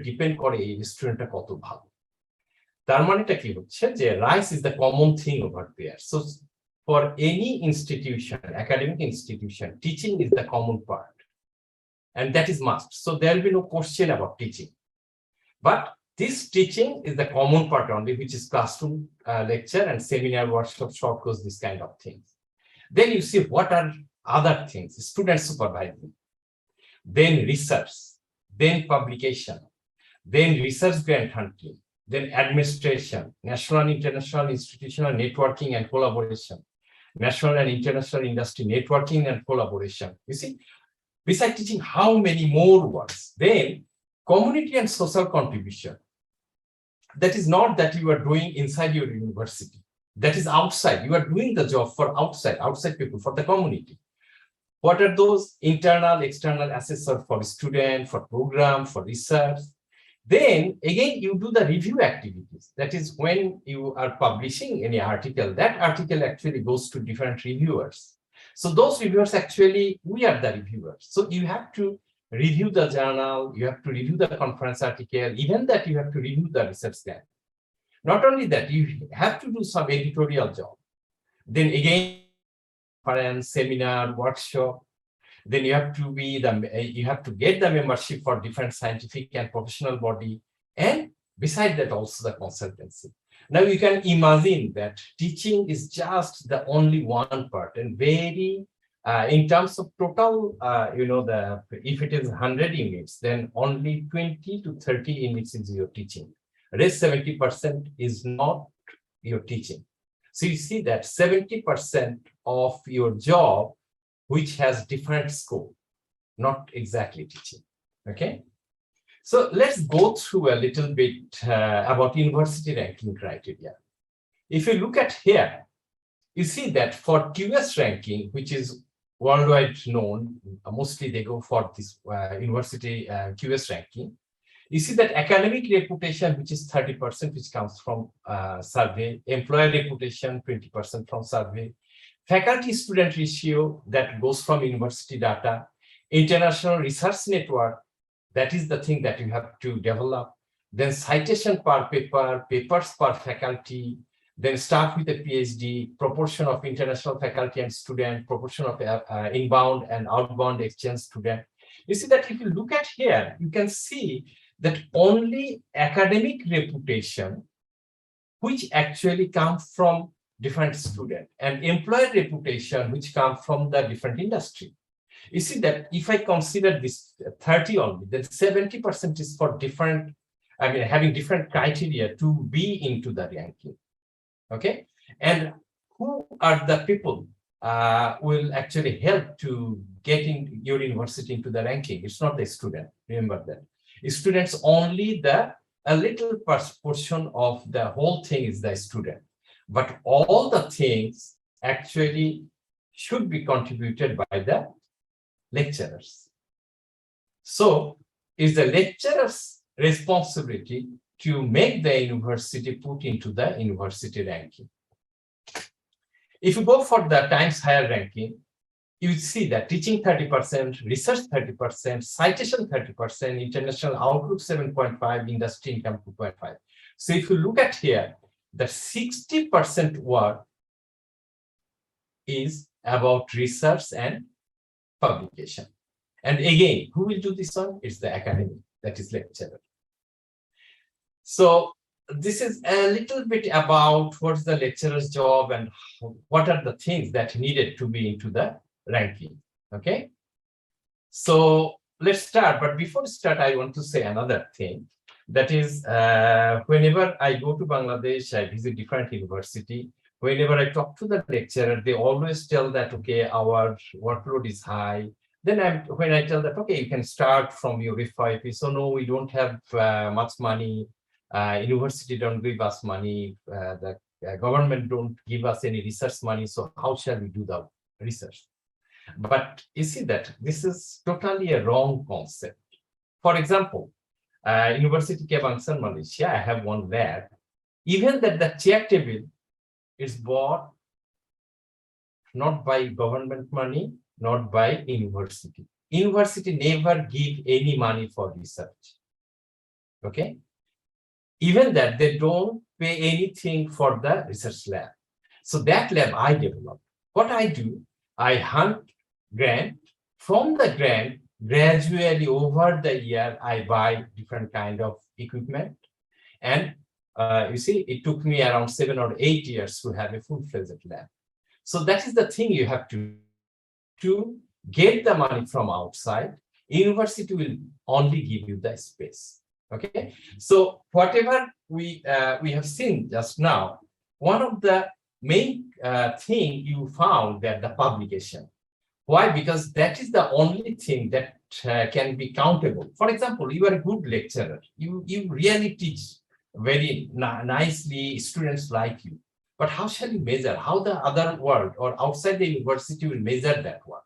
Depend করে এই স্টুডেন্টটা কত ভালো। তার মানেটা কি হচ্ছে যে rice is the common thing over there. So for any institution, academic institution, teaching is the common part, and that is must. So there will be no question about teaching. But this teaching is the common part only, which is classroom lecture and seminar, workshop, short course, this kind of things. Then you see what are other things: student supervising, then research, then publication, then research grant hunting, then administration, national and international institutional networking and collaboration, national and international industry networking and collaboration. You see, besides teaching, how many more words? Then community and social contribution. That is not that you are doing inside your university. That is outside. You are doing the job for outside people, for the community. What are those? Internal, external assessor for student, for program, for research. Then again, you do the review activities. That is when you are publishing any article, that article actually goes to different reviewers. So those reviewers actually, we are the reviewers. So you have to review the journal, you have to review the conference article, even that you have to review the research grant. Not only that, you have to do some editorial job. Then again, conference, seminar, workshop. Then you have to get the membership for different scientific and professional body, and beside that also the consultancy. Now you can imagine that teaching is just the only one part, and very in terms of total, if it is 100 units, then only 20 to 30 units is your teaching. Rest 70% is not your teaching. So you see that 70% of your job, which has different scope, not exactly teaching. Okay, so let's go through a little bit about university ranking criteria. If you look at here, you see that for QS ranking, which is worldwide known, mostly they go for this university QS ranking. You see that academic reputation, which is 30%, which comes from survey, employer reputation 20% from survey, faculty student ratio that goes from university data, international research network, that is the thing that you have to develop, then citation per paper, papers per faculty, then staff with a PhD, proportion of international faculty and student, proportion of inbound and outbound exchange student. You see that if you look at here, you can see that only academic reputation, which actually comes from different student, and employer reputation, which come from the different industry. You see that if I consider this 30 only, then 70% is for different, having different criteria to be into the ranking. Okay, and who are the people will actually help to getting your university into the ranking? It's not the student. Remember that students only a little portion of the whole thing is the student. But all the things actually should be contributed by the lecturers. So it's the lecturer's responsibility to make the university put into the university ranking. If you go for the Times Higher ranking, you see that teaching 30%, research 30%, citation 30%, international outlook 7.5, industry income 2.5. So if you look at here, the 60% work is about research and publication. And again, who will do this one? It's the academy, that is lecturer. So this is a little bit about what's the lecturer's job and what are the things that needed to be into the ranking. Okay, so let's start. But before we start, I want to say another thing. That is, whenever I go to Bangladesh, I visit different university. Whenever I talk to the lecturer, they always tell that, okay, our workload is high. Then when I tell that, okay, you can start from your FYP. So no, we don't have much money. University don't give us money. The government don't give us any research money. So how shall we do the research? But you see that this is totally a wrong concept. For example, University of Bangsan, Malaysia, I have one there. Even that the chair table is bought not by government money, not by university. University never give any money for research. Okay. Even that, they don't pay anything for the research lab. So that lab I developed. What I do, I hunt grant. From the grant, gradually over the year, I buy different kind of equipment. And you see, it took me around 7 or 8 years to have a full-fledged lab. So that is the thing you have to get the money from outside. University will only give you the space. Okay, so whatever we have seen just now, one of the main thing you found that the publication. Why? Because that is the only thing that can be countable. For example, you are a good lecturer. You really teach very nicely. Students like you. But how shall you measure? How the other world or outside the university will measure that one?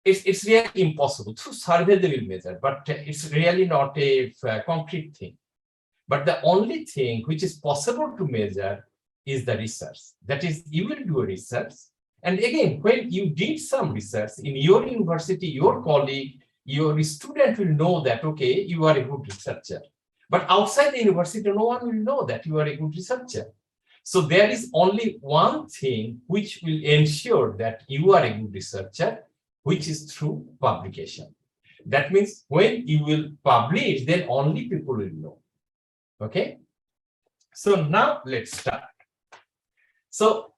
It's really impossible. Through survey they will measure, but it's really not a concrete thing. But the only thing which is possible to measure is the research. That is, you will do a research. And again, when you did some research in your university, your colleague, your student will know that, okay, you are a good researcher. But outside the university, no one will know that you are a good researcher. So there is only one thing which will ensure that you are a good researcher, which is through publication. That means when you will publish, then only people will know. Okay? So now let's start. So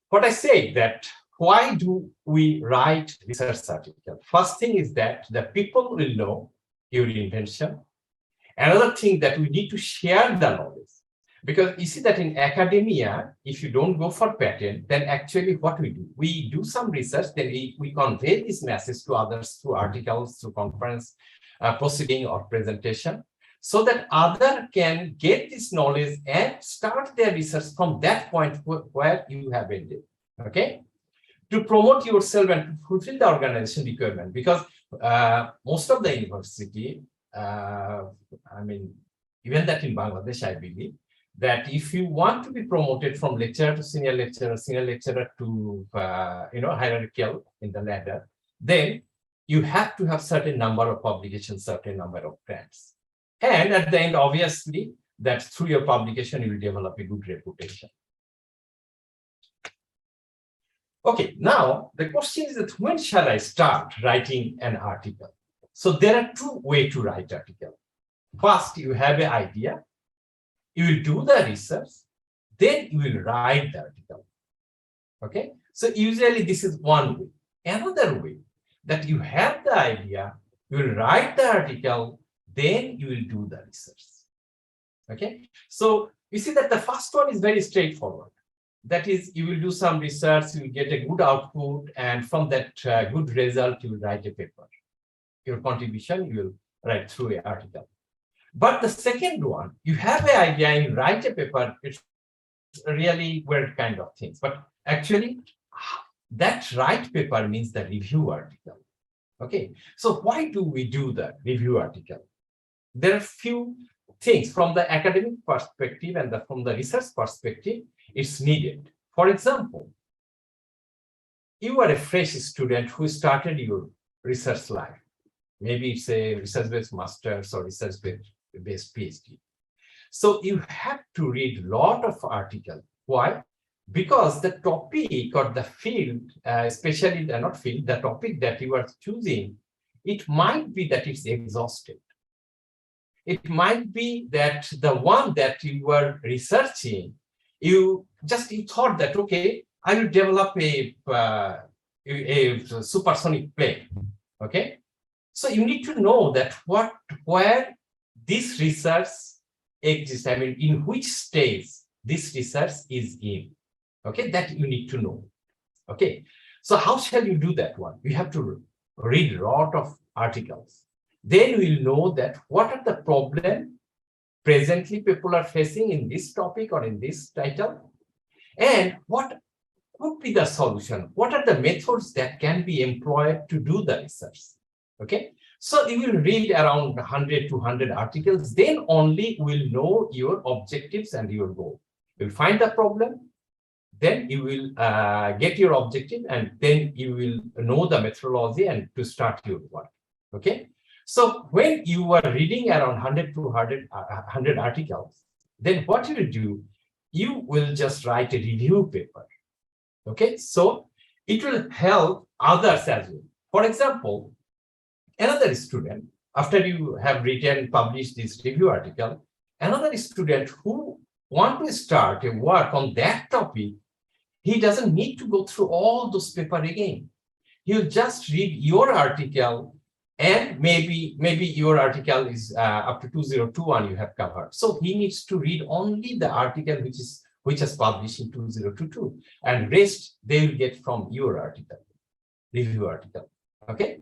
what I say that why do we write research article? First thing is that the people will know your invention. Another thing that we need to share the knowledge. Because you see that in academia, if you don't go for patent, then actually what we do some research, then we convey this message to others through articles, through conference, proceeding or presentation, so that other can get this knowledge and start their research from that point where you have ended. Okay? To promote yourself and to fulfill the organization requirement, because most of the university, I mean, even that in Bangladesh, I believe, that if you want to be promoted from lecturer to senior lecturer to hierarchical in the ladder, then you have to have certain number of publications, certain number of grants. And at the end, obviously, that through your publication, you will develop a good reputation. Okay, now the question is that when shall I start writing an article? So there are two ways to write article. First, you have an idea. You will do the research, then you will write the article. Okay, so usually this is one way. Another way that you have the idea, you will write the article, then you will do the research. Okay, so you see that the first one is very straightforward. That is, you will do some research, you will get a good output, and from that good result, you will write a paper. Your contribution, you will write through an article. But the second one, you have an idea and write a paper, it's really weird kind of things. But actually, that write paper means the review article. Okay, so why do we do the review article? There are few things from the academic perspective and from the research perspective, it's needed. For example, you are a fresh student who started your research life. Maybe it's a research-based master's or research-based PhD. So you have to read a lot of articles. Why? Because the topic or the field, especially the not field, the topic that you are choosing, it might be that it's exhausted. It might be that the one that you were researching, you thought that, okay, I will develop a supersonic plane. Okay, so you need to know that where this research exists. I mean, in which stage this research is in. Okay, that you need to know. Okay, so how shall you do that one? You have to read a lot of articles. Then we'll know that what are the problems presently people are facing in this topic or in this title, and what could be the solution? What are the methods that can be employed to do the research? Okay, so you will read around 100 to 200 articles, then only will know your objectives and your goal. You'll find the problem, then you will get your objective, and then you will know the methodology and to start your work. Okay, So when you are reading around 100 to 100 articles, then what you will do, you will just write a review paper. Okay, so it will help others as well. For example, another student, after you have written, published this review article, another student who want to start a work on that topic, he doesn't need to go through all those paper again. He'll just read your article, and maybe your article is up to 2021 you have covered. So he needs to read only the article which is published in 2022, and rest they will get from your article, review article. Okay.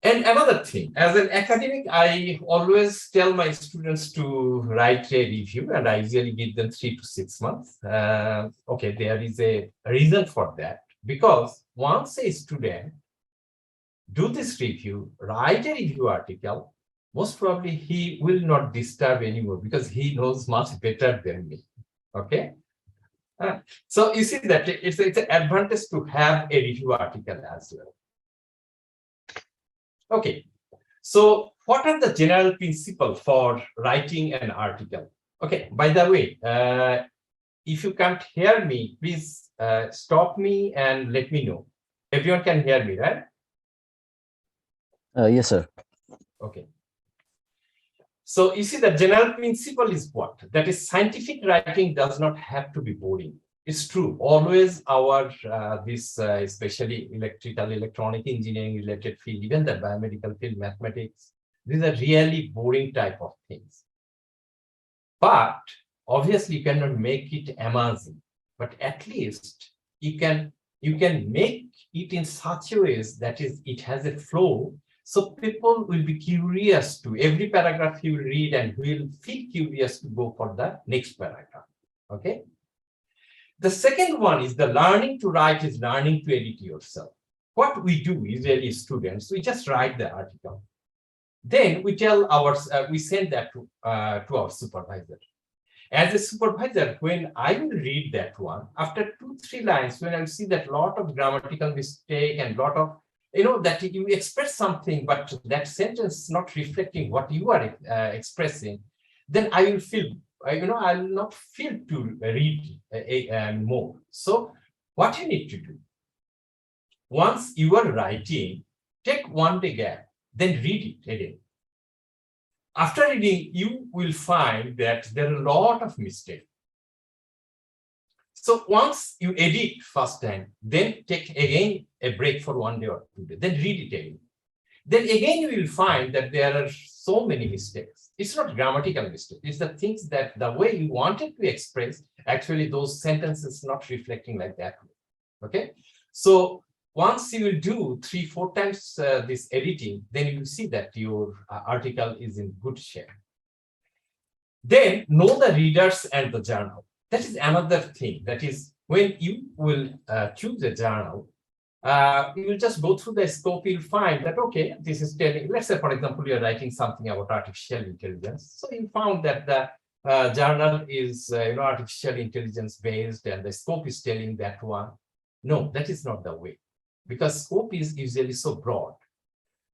And another thing, as an academic, I always tell my students to write a review, and I usually give them 3 to 6 months. Okay, there is a reason for that, because once a student do this review, write a review article, most probably he will not disturb anymore because he knows much better than me. Okay. So you see that it's an advantage to have a review article as well. Okay, so what are the general principles for writing an article? Okay, by the way, if you can't hear me, please stop me and let me know. Everyone can hear me, right? Yes, sir. Okay. So you see the general principle is what? That is, scientific writing does not have to be boring. It's true. Always our especially electrical, electronic engineering related field, even the biomedical field, mathematics, these are really boring type of things. But obviously you cannot make it amazing. But at least you can make it in such a ways that it has a flow. So people will be curious to every paragraph you read, and will feel curious to go for the next paragraph. Okay. The second one is the learning to write is learning to edit yourself. What we do usually, students, we just write the article. Then we tell we send that to our supervisor. As a supervisor, when I will read that one, after 2-3 lines, when I see that lot of grammatical mistake and lot of, that you express something, but that sentence is not reflecting what you are expressing, then I will feel, I will not feel to read more. So what you need to do, once you are writing, take 1 day gap, then read it again. After reading, you will find that there are a lot of mistakes. So once you edit first time, then take again a break for 1 day or 2 days, then read it again. Then again, you will find that there are so many mistakes. It's not grammatical mistake. It's the things that the way you wanted to express, actually those sentences not reflecting like that. Okay. So once you will do 3-4 times this editing, then you will see that your article is in good shape. Then know the readers and the journal. That is another thing. That is, when you will choose a journal, you will just go through the scope, you'll find that, okay, this is telling, let's say, for example, you're writing something about artificial intelligence. So you found that the journal is, artificial intelligence based, and the scope is telling that one. No, that is not the way, because scope is usually so broad.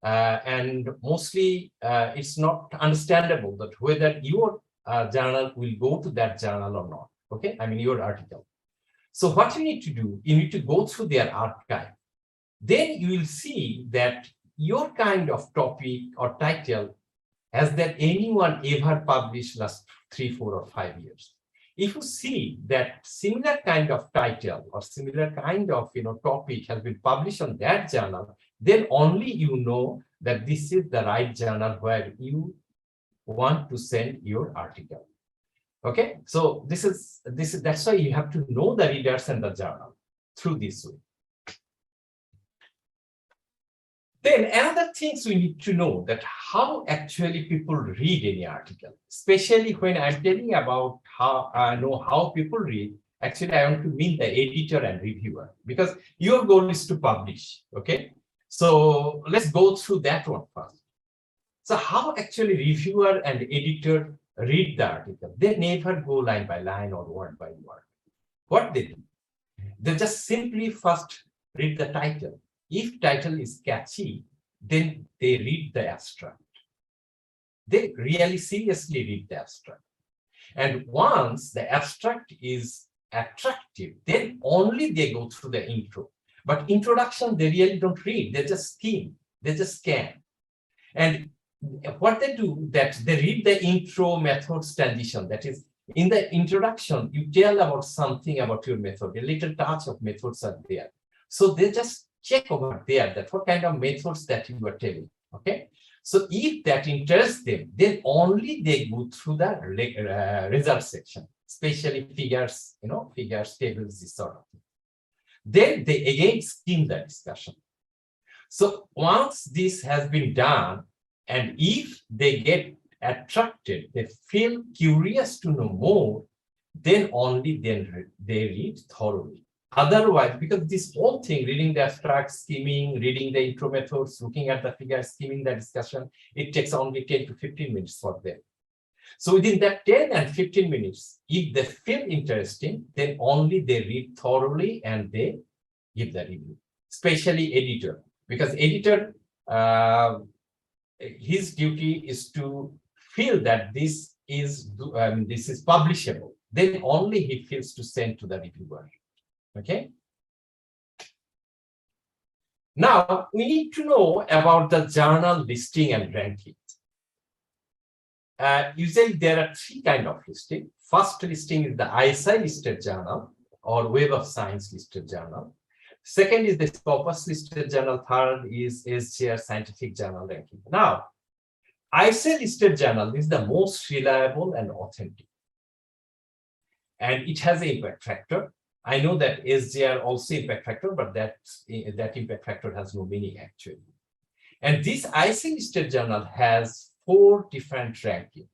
And mostly it's not understandable that whether your journal will go to that journal or not. Okay, I mean your article. So what you need to do, you need to go through their archive. Then you will see that your kind of topic or title, has that anyone ever published last 3, 4, or 5 years. If you see that similar kind of title or similar kind of topic has been published on that journal, then only you know that this is the right journal where you want to send your article. Okay, so that's why you have to know the readers and the journal through this way. Then another things we need to know, that how actually people read any article, especially when I'm telling about how I know how people read. Actually, I want to mean the editor and reviewer, because your goal is to publish. Okay, so let's go through that one first. So how actually reviewer and editor read the article? They never go line by line or word by word. What they do, they just simply first read the title. If title is catchy, then they read the abstract. They really seriously read the abstract. And once the abstract is attractive, then only they go through the intro. But introduction, they really don't read. They just skim, they just scan. And what they do, that they read the intro, methods, transition. That is, in the introduction, you tell about something about your method. A little touch of methods are there. So they just check over there that what kind of methods that you are telling. Okay. So if that interests them, then only they go through the result section, especially figures, figures, tables, this sort of thing. Then they again skim the discussion. So once this has been done, and if they get attracted, they feel curious to know more, then only then they read thoroughly. Otherwise, because this whole thing, reading the abstract, skimming, reading the intro methods, looking at the figures, skimming the discussion, it takes only 10 to 15 minutes for them. So within that 10 and 15 minutes, if they feel interesting, then only they read thoroughly and they give the review, especially editor, because editor, his duty is to feel that this is publishable. Then only he feels to send to the reviewer. Okay. Now we need to know about the journal listing and ranking. Usually there are three kinds of listing. First listing is the ISI listed journal or Web of Science listed journal. Second is the Scopus listed journal. Third is SJR scientific journal ranking. Now, ISI listed journal is the most reliable and authentic. And it has an impact factor. I know that SJR also impact factor, but that impact factor has no meaning actually. And this ISI listed journal has 4 different rankings.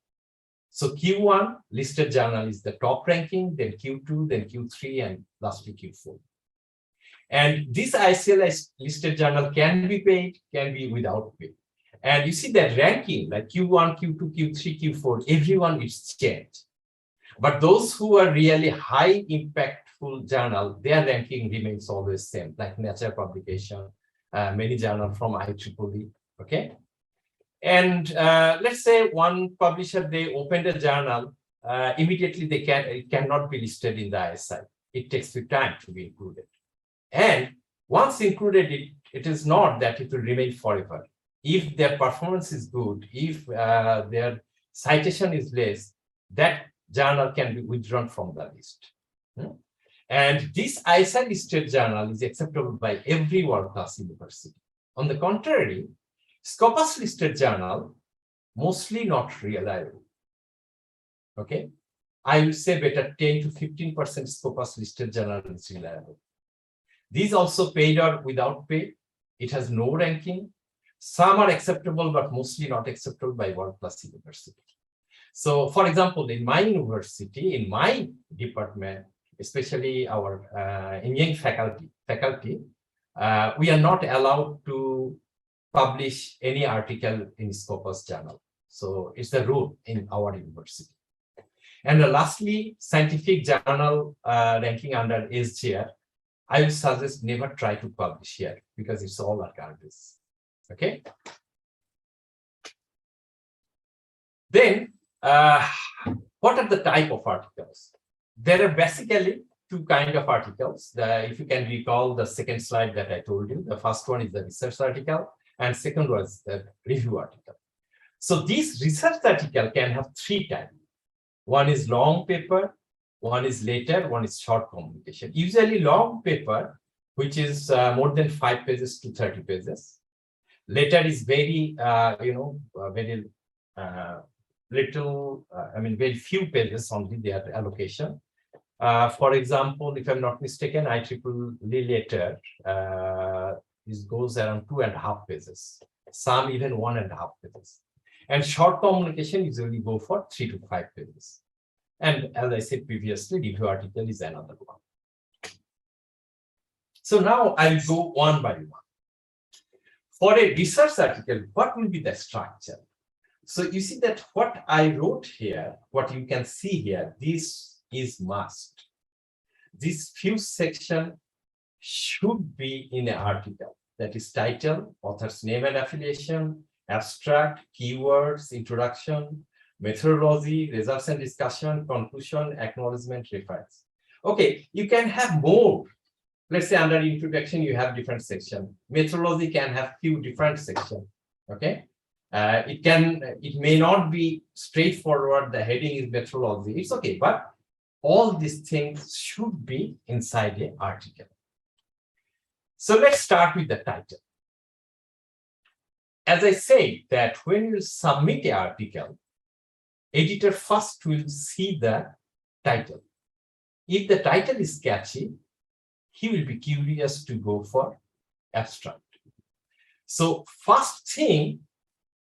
So Q1 listed journal is the top ranking, then Q2, then Q3, and lastly Q4. And this ICLI listed journal can be paid, can be without pay. And you see that ranking like Q1, Q2, Q3, Q4, everyone is changed. But those who are really high impactful journal, their ranking remains always same, like Nature publication, many journal from IEEE, okay? And let's say one publisher, they opened a journal, immediately it cannot be listed in the ISI. It takes the time to be included. And once included, it is not that it will remain forever. If their performance is good, if their citation is less, that journal can be withdrawn from the list. And this ISI listed journal is acceptable by every world-class university. On the contrary, Scopus listed journal, mostly not reliable. Okay, I will say better 10 to 15% Scopus listed journal is reliable. These also paid or without pay. It has no ranking. Some are acceptable, but mostly not acceptable by world-class university. So, for example, in my university, in my department, especially our engineering faculty, we are not allowed to publish any article in Scopus journal. So it's the rule in our university. And lastly, scientific journal ranking under SJR, I would suggest never try to publish here because it's all garbage. Okay. Then, what are the type of articles? There are basically 2 kinds of articles. If you can recall the second slide that I told you, the first one is the research article, and second was the review article. So this research article can have 3 types. One is long paper, one is letter, one is short communication. Usually long paper, which is more than 5 pages to 30 pages. Letter is very, very little, very few pages only their allocation. For example, if I'm not mistaken, IEEE letter, this goes around 2.5 pages, some even 1.5 pages. And short communication usually go for 3 to 5 pages. And as I said previously, review article is another one. So now I'll go one by one. For a research article, what will be the structure? So you see that what I wrote here, what you can see here, this is must. This few section should be in an article. that is title, author's name and affiliation, abstract, keywords, introduction, methodology, results and discussion, conclusion, acknowledgement, reference. Okay, you can have more. Let's say under introduction, you have different section. Methodology can have few different sections. Okay. It may not be straightforward. The heading is methodology. It's okay, but all these things should be inside the article. So let's start with the title. As I said that when you submit an article, editor first will see the title. If the title is catchy, he will be curious to go for abstract. So first thing,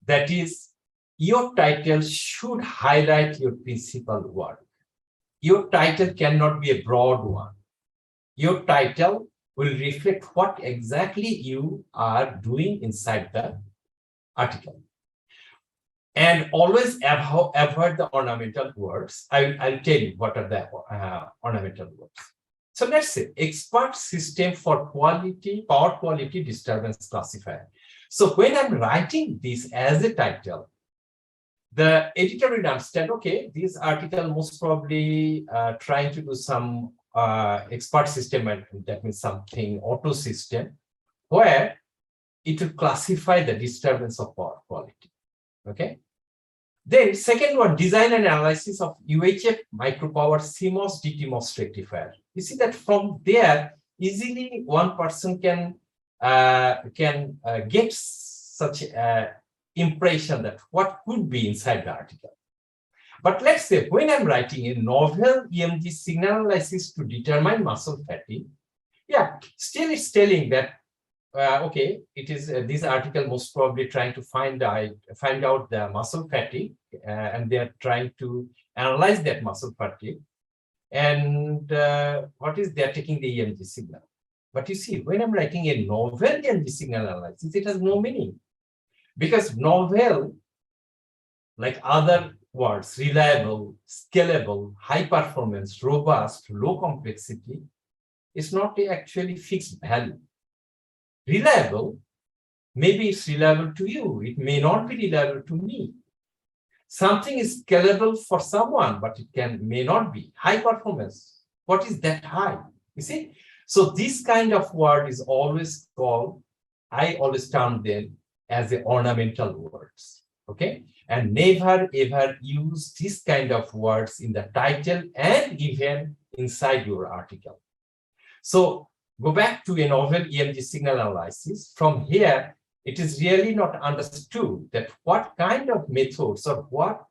that is, your title should highlight your principal work. Your title cannot be a broad one. Your title will reflect what exactly you are doing inside the article. And always avoid the ornamental words. I'll tell you what are the ornamental words. So let's say expert system for quality, power quality disturbance classifier. So when I'm writing this as a title, the editor will understand, okay, this article most probably trying to do some expert system, and that means something auto system, where it will classify the disturbance of power quality. Okay. Then second one, design and analysis of UHF micropower CMOS DTMOS rectifier. You see that from there, easily one person can get such impression that what could be inside the article. But let's say when I'm writing a novel EMG signal analysis to determine muscle fatigue, yeah, still it's telling that okay, it is this article most probably trying to find out the muscle fatigue, and they are trying to analyze that muscle fatigue. And what is they're taking the EMG signal. But you see, when I'm writing a novel EMG signal analysis, it has no meaning. Because novel, like other words, reliable, scalable, high performance, robust, low complexity, is not actually fixed value. Reliable, maybe it's reliable to you. It may not be reliable to me. Something is scalable for someone, but it may not be. High performance. What is that high? You see? So this kind of word is always called, I always term them as the ornamental words. Okay? And never ever use this kind of words in the title and even inside your article. So go back to a novel EMG signal analysis. From here, it is really not understood that what kind of methods or what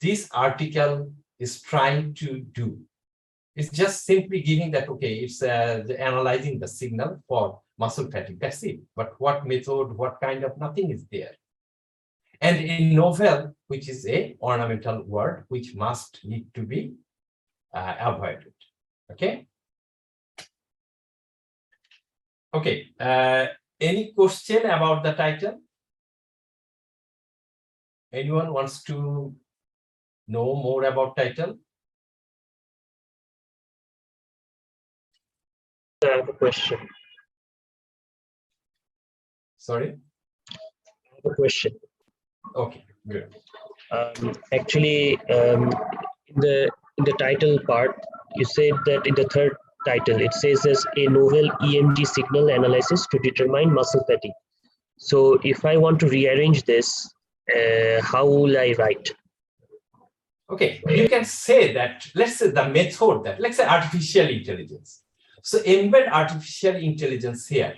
this article is trying to do. It's just simply giving that, okay, it's analyzing the signal for muscle fatigue. That's it. But what method, what kind of, nothing is there. And in novel, which is a ornamental word, which must need to be avoided. Okay. Okay. Any question about the title? Anyone wants to know more about title? I have a question. Sorry? I have a question. Okay, good. Actually, in the title part, you said that in the third title, it says as a novel EMG signal analysis to determine muscle fatigue. So if I want to rearrange this, how will I write? Okay, you can say that, let's say the method that, let's say artificial intelligence. So embed artificial intelligence here,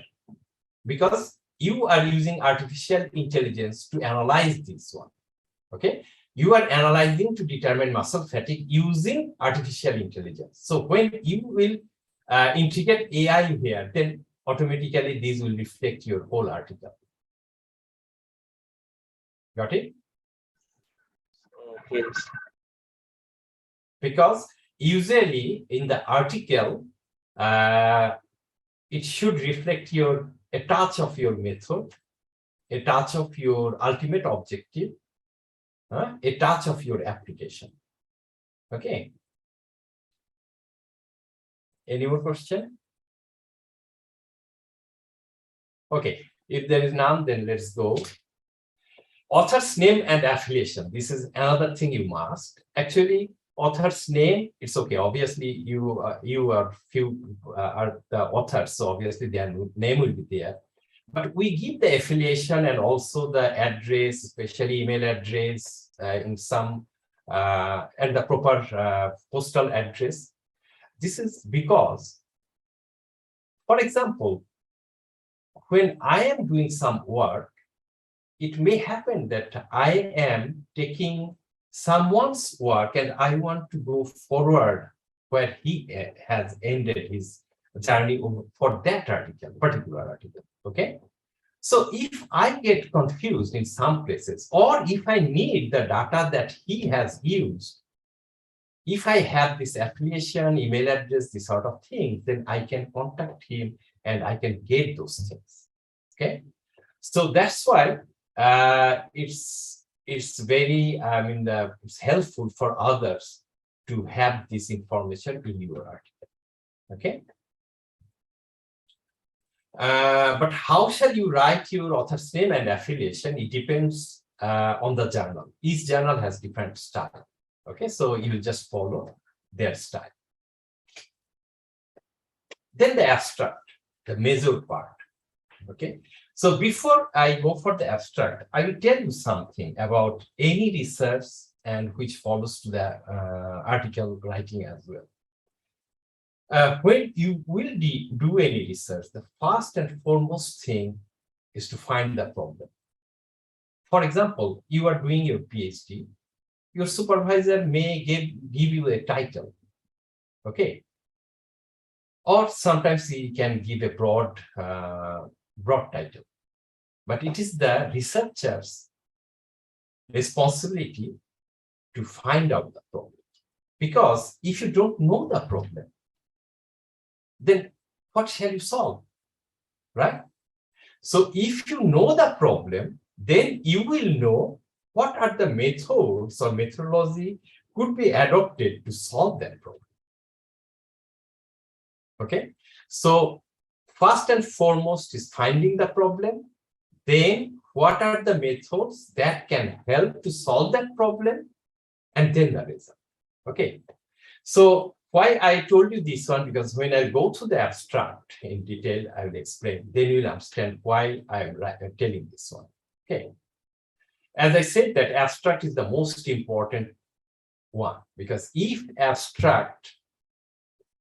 because you are using artificial intelligence to analyze this one. Okay, you are analyzing to determine muscle fatigue using artificial intelligence. So when you will integrate AI here, then automatically this will reflect your whole article. Got it? Yes. Because usually in the article, it should reflect a touch of your method, a touch of your ultimate objective, a touch of your application. Okay. Any more question? Okay, if there is none, then let's go. Author's name and affiliation. This is another thing you must. Actually, author's name, it's okay. Obviously, you are few are the authors, so obviously their name will be there. But we give the affiliation and also the address, especially email address in some and the proper postal address. This is because, for example, when I am doing some work, it may happen that I am taking someone's work and I want to go forward where he has ended his journey for that article, particular article. Okay. So if I get confused in some places, or if I need the data that he has used, if I have this affiliation, email address, this sort of thing, then I can contact him and I can get those things. Okay. So that's why it's very, it's helpful for others to have this information in your article. Okay. But how shall you write your author's name and affiliation? It depends on the journal. Each journal has different style. Okay, so you will just follow their style. Then the abstract, the major part. Okay, so before I go for the abstract, I will tell you something about any research and which follows to the article writing as well. When you will do any research, the first and foremost thing is to find the problem. For example, you are doing your PhD, your supervisor may give you a title, okay? Or sometimes he can give a broad title. But it is the researcher's responsibility to find out the problem. Because if you don't know the problem, then what shall you solve, right? So if you know the problem, then you will know what are the methods or methodology could be adopted to solve that problem. Okay, so first and foremost is finding the problem. Then what are the methods that can help to solve that problem? And then the result. Okay, so why I told you this one, because when I go to the abstract in detail, I will explain. Then you will understand why I'm telling this one. Okay. As I said, that abstract is the most important one, because if abstract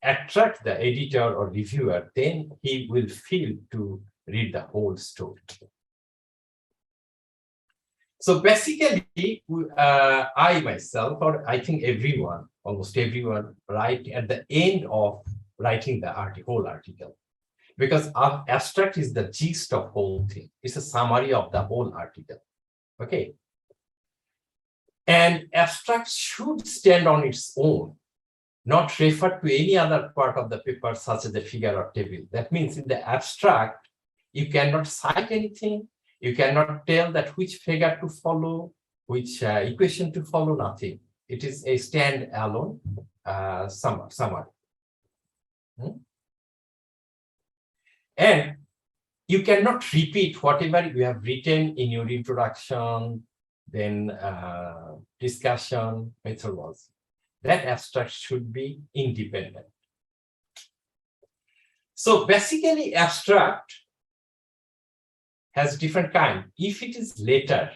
attract the editor or reviewer, then he will feel to read the whole story. So basically, I myself, or I think everyone, almost everyone, write at the end of writing the whole article, because abstract is the gist of whole thing. It's a summary of the whole article. Okay. And abstract should stand on its own, not refer to any other part of the paper, such as a figure or table. That means in the abstract, you cannot cite anything. You cannot tell that which figure to follow, which equation to follow, nothing. It is a stand-alone summary. And you cannot repeat whatever you have written in your introduction, then discussion, methodology. That abstract should be independent. So basically, abstract has different kind. If it is letter,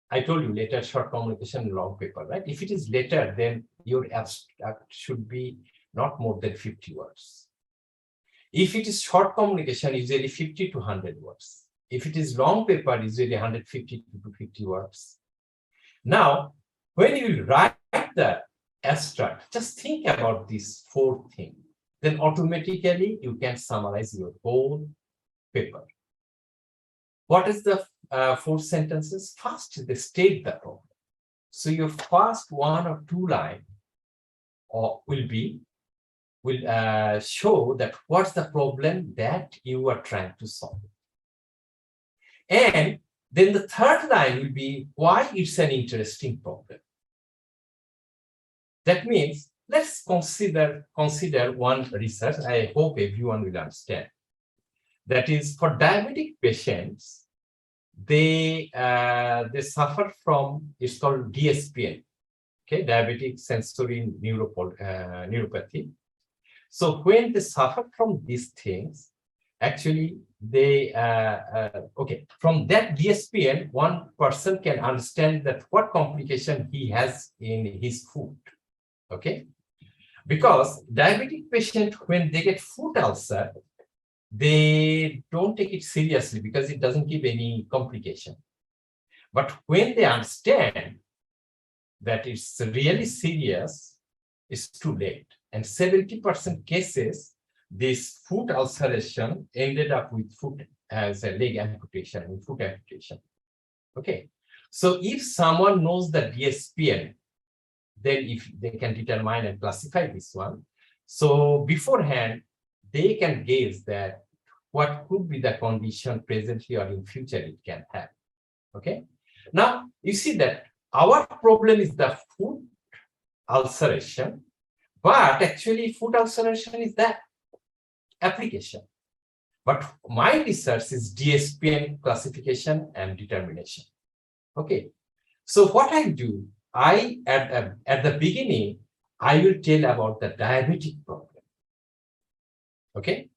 I told you letter, short communication, long paper, right? If it is letter, then your abstract should be not more than 50 words. If it is short communication, usually 50 to 100 words. If it is long paper, usually 150 to 250 words. Now, when you write the abstract, just think about these four things. Then automatically you can summarize your whole paper. What is the 4 sentences? First, they state the problem. So your first 1 or 2 lines will show that what's the problem that you are trying to solve. And then the third line will be why it's an interesting problem. That means let's consider one research. I hope everyone will understand. That is, for diabetic patients, they suffer from, it's called DSPN, okay, diabetic sensory neuropathy. So when they suffer from these things, actually they okay, from that DSPN, one person can understand that what complication he has in his food. Okay, because diabetic patient, when they get food ulcer, they don't take it seriously because it doesn't give any complication. But when they understand that it's really serious, it's too late. And 70% cases, this foot ulceration ended up with foot as a leg amputation and foot amputation. Okay. So if someone knows the DSPN, then if they can determine and classify this one. So beforehand, they can gauge that what could be the condition presently or in future it can have. Okay. Now you see that our problem is the foot ulceration, but actually foot ulceration is the application. But my research is DSPN classification and determination. Okay. So what I do, at the beginning, I will tell about the diabetic problem. Okay.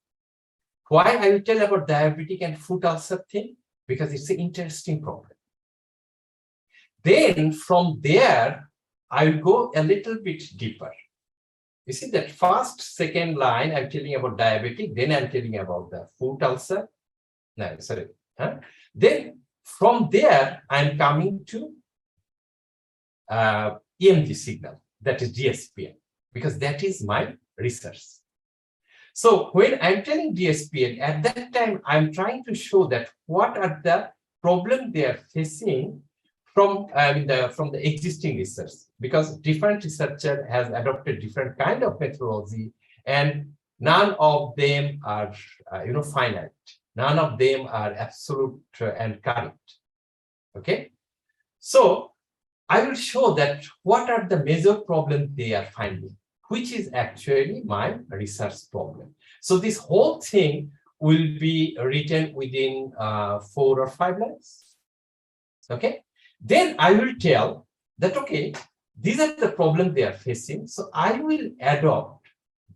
Why I will tell about diabetic and foot ulcer thing? Because it's an interesting problem. Then from there, I will go a little bit deeper. You see that first, second line, I'm telling about diabetic, then I'm telling about the foot ulcer. No, sorry. Huh? Then from there, I'm coming to EMG signal, that is DSPN, because that is my research. So when I'm telling DSPN, at that time, I'm trying to show that what are the problems they are facing from the existing research, because different researcher has adopted different kind of methodology, and none of them are finite. None of them are absolute and current. Okay, so I will show that what are the major problems they are finding, which is actually my research problem. So this whole thing will be written within 4 or 5 lines. Okay. Then I will tell that, okay, these are the problems they are facing. So I will adopt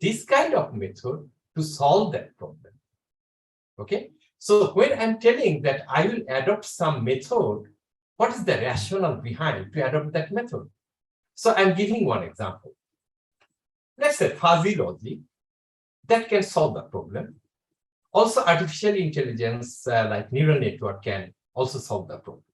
this kind of method to solve that problem. Okay. So when I'm telling that I will adopt some method, what is the rationale behind to adopt that method? So I'm giving one example. Let's say fuzzy logic that can solve the problem. Also, artificial intelligence like neural network can also solve the problem.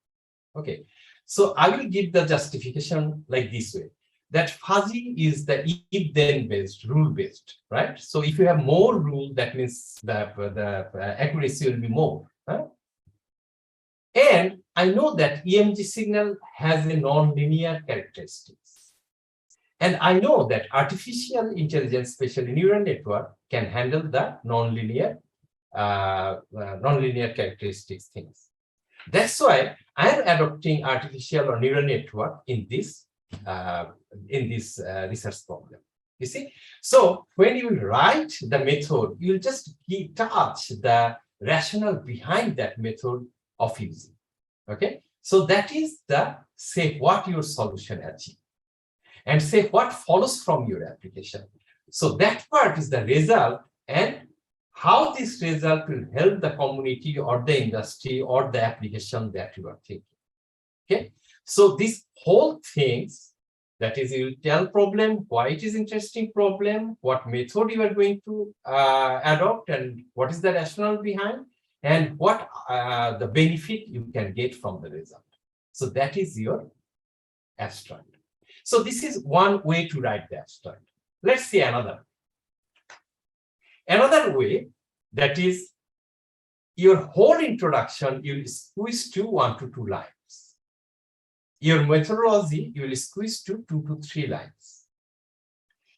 Okay, so I will give the justification like this way, that fuzzy is the if-then based, rule-based, right? So if you have more rule, that means the accuracy will be more. Huh? And I know that EMG signal has a non-linear characteristics. And I know that artificial intelligence, especially neural network, can handle the non-linear characteristics things. That's why I am adopting artificial or neural network in this research problem. You see, so when you write the method, you'll just touch the rationale behind that method of using. Okay, so that is the say what your solution achieves, and say what follows from your application. So that part is the result, and how this result will help the community or the industry or the application that you are taking. Okay, so these whole things, that is, you tell problem, why it is interesting problem, what method you are going to adopt, and what is the rationale behind, and what the benefit you can get from the result. So that is your abstract. So this is one way to write the abstract. Let's see another. Another way, that is, your whole introduction, you will squeeze to 1 to 2 lines. Your methodology, you will squeeze to 2 to 3 lines.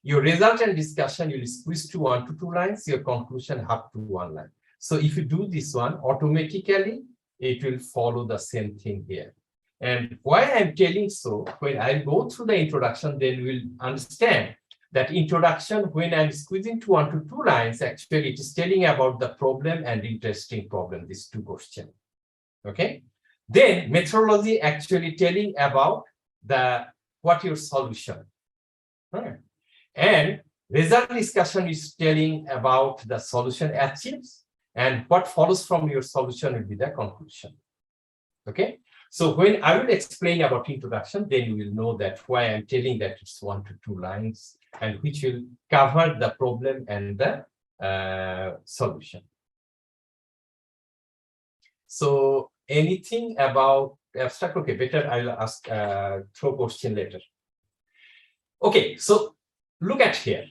Your result and discussion, you will squeeze to 1 to 2 lines. Your conclusion up to 1 line. So if you do this one, automatically, it will follow the same thing here. And why I'm telling so, when I go through the introduction, then we'll understand that introduction, when I'm squeezing to 1 to 2 lines, actually it is telling about the problem and interesting problem, these two questions. Okay. Then methodology actually telling about what your solution. Right. And result discussion is telling about the solution achieves, and what follows from your solution will be the conclusion. Okay. So when I will explain about introduction, then you will know that why I'm telling that it's 1 to 2 lines, and which will cover the problem and the solution. So anything about abstract? Okay, better I'll ask throw question later. Okay, so look at here.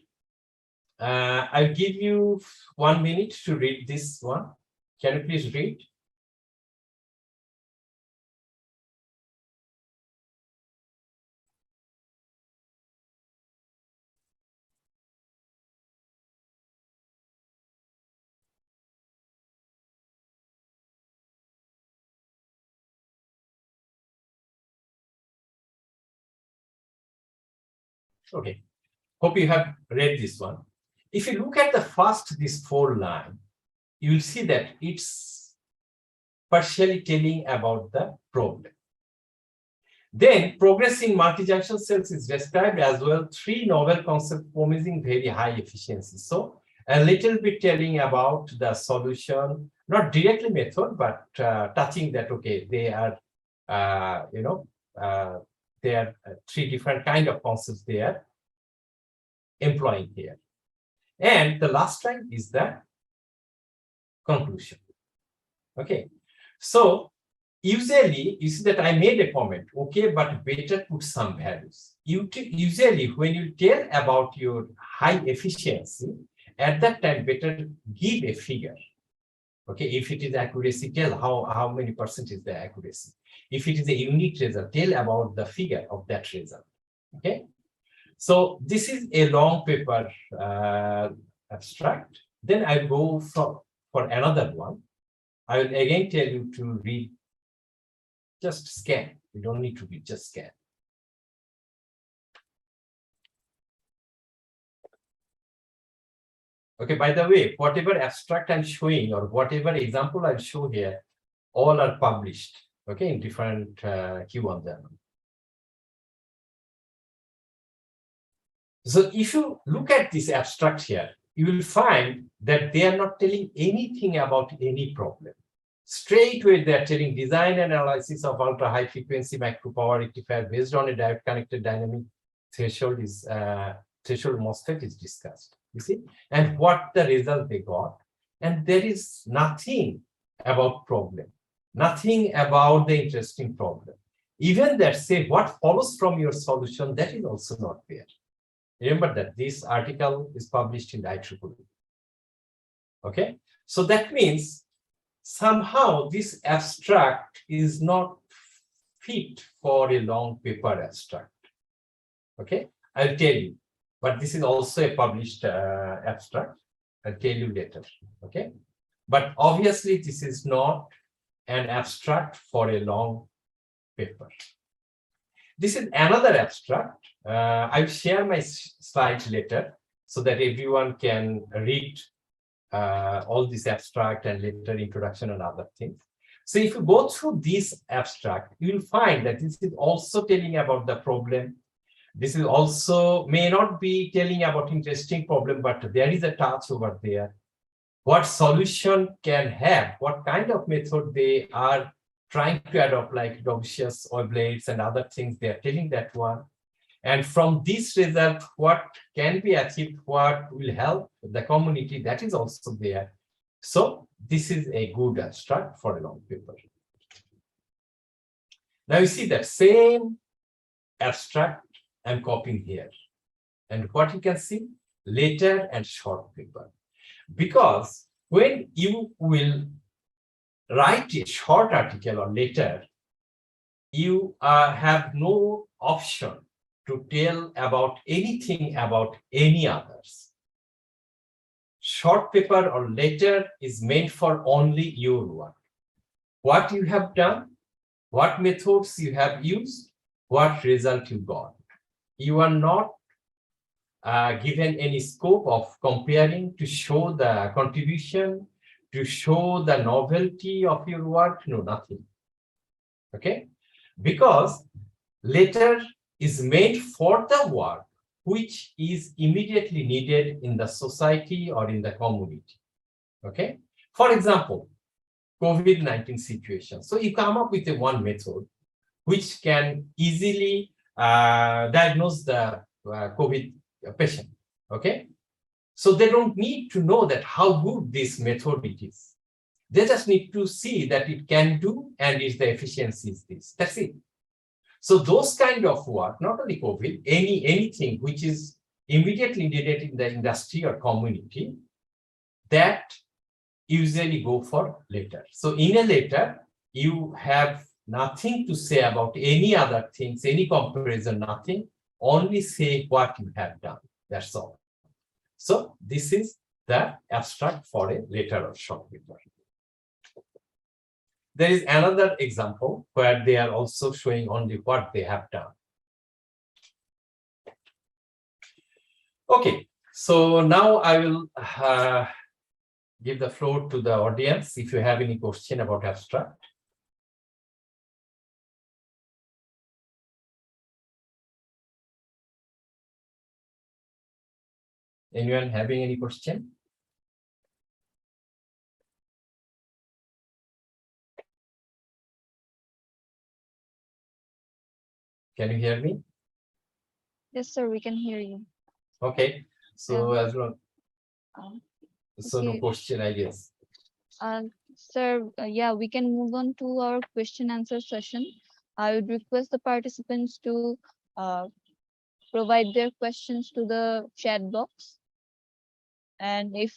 I'll give you 1 minute to read this one. Can you please read? Okay, hope you have read this one. If you look at this 4 line, you will see that it's partially telling about the problem. Then progress in multi-junction cells is described as well 3 novel concepts promising very high efficiency. So a little bit telling about the solution, not directly method, but touching that, okay, they are, there are 3 different kind of concepts they are employing here. And the last line is the conclusion. Okay. So usually, you see that I made a comment, okay, but better put some values. Usually, when you tell about your high efficiency, at that time, better give a figure. Okay, if it is accuracy, tell how many percent is the accuracy. If it is a unique result, tell about the figure of that result. Okay, so this is a long paper abstract. Then I'll go for another one. I will again tell you to read. Just scan. You don't need to read, just scan. Okay, by the way, whatever abstract I'm showing or whatever example I'll show here, all are published, okay, in different Q1 journal. So if you look at this abstract here, you will find that they are not telling anything about any problem. Straight away, they are telling design and analysis of ultra high frequency micro power rectifier based on a diode connected dynamic threshold MOSFET is discussed. You see, and what the result they got, and there is nothing about problem, nothing about the interesting problem. Even that say what follows from your solution, that is also not there. Remember that this article is published in the IEEE. Okay, so that means somehow this abstract is not fit for a long paper abstract. Okay, I'll tell you, but this is also a published abstract. I'll tell you later. Okay, but obviously this is not an abstract for a long paper. This is another abstract. I'll share my slides later so that everyone can read all this abstract and later introduction and other things. So if you go through this abstract, you will find that this is also telling about the problem. This is also may not be telling about interesting problem, but there is a touch over there. What solution can have, what kind of method they are trying to adopt, like Dovicius or blades and other things, they are telling that one. And from this result, what can be achieved, what will help the community, that is also there. So this is a good abstract for a long paper. Now you see that same abstract I'm copying here. And what you can see, later and short paper. Because when you will write a short article or letter, you have no option to tell about anything about any others. Short paper or letter is meant for only your work. What you have done, what methods you have used, what result you got. You are not given any scope of comparing to show the contribution, to show the novelty of your work? No, nothing. Okay, because letter is made for the work which is immediately needed in the society or in the community. Okay, for example, COVID-19 situation. So you come up with a one method which can easily diagnose the COVID patient. Okay, so they don't need to know that how good this method it is. They just need to see that it can do and is the efficiency is this. That's it. So those kind of work, not only COVID, anything which is immediately needed in the industry or community, that usually go for letter. So in a letter, you have nothing to say about any other things, any comparison, nothing. Only say what you have done. That's all. So this is the abstract for a letter or short paper. There is another example where they are also showing only what they have done. Okay, so now I will give the floor to the audience if you have any question about abstract. Anyone having any question? Can you hear me? Yes, sir, we can hear you. Okay, so as long so no okay. question, I guess. Sir, yeah, we can move on to our question answer session. I would request the participants to provide their questions to the chat box. And if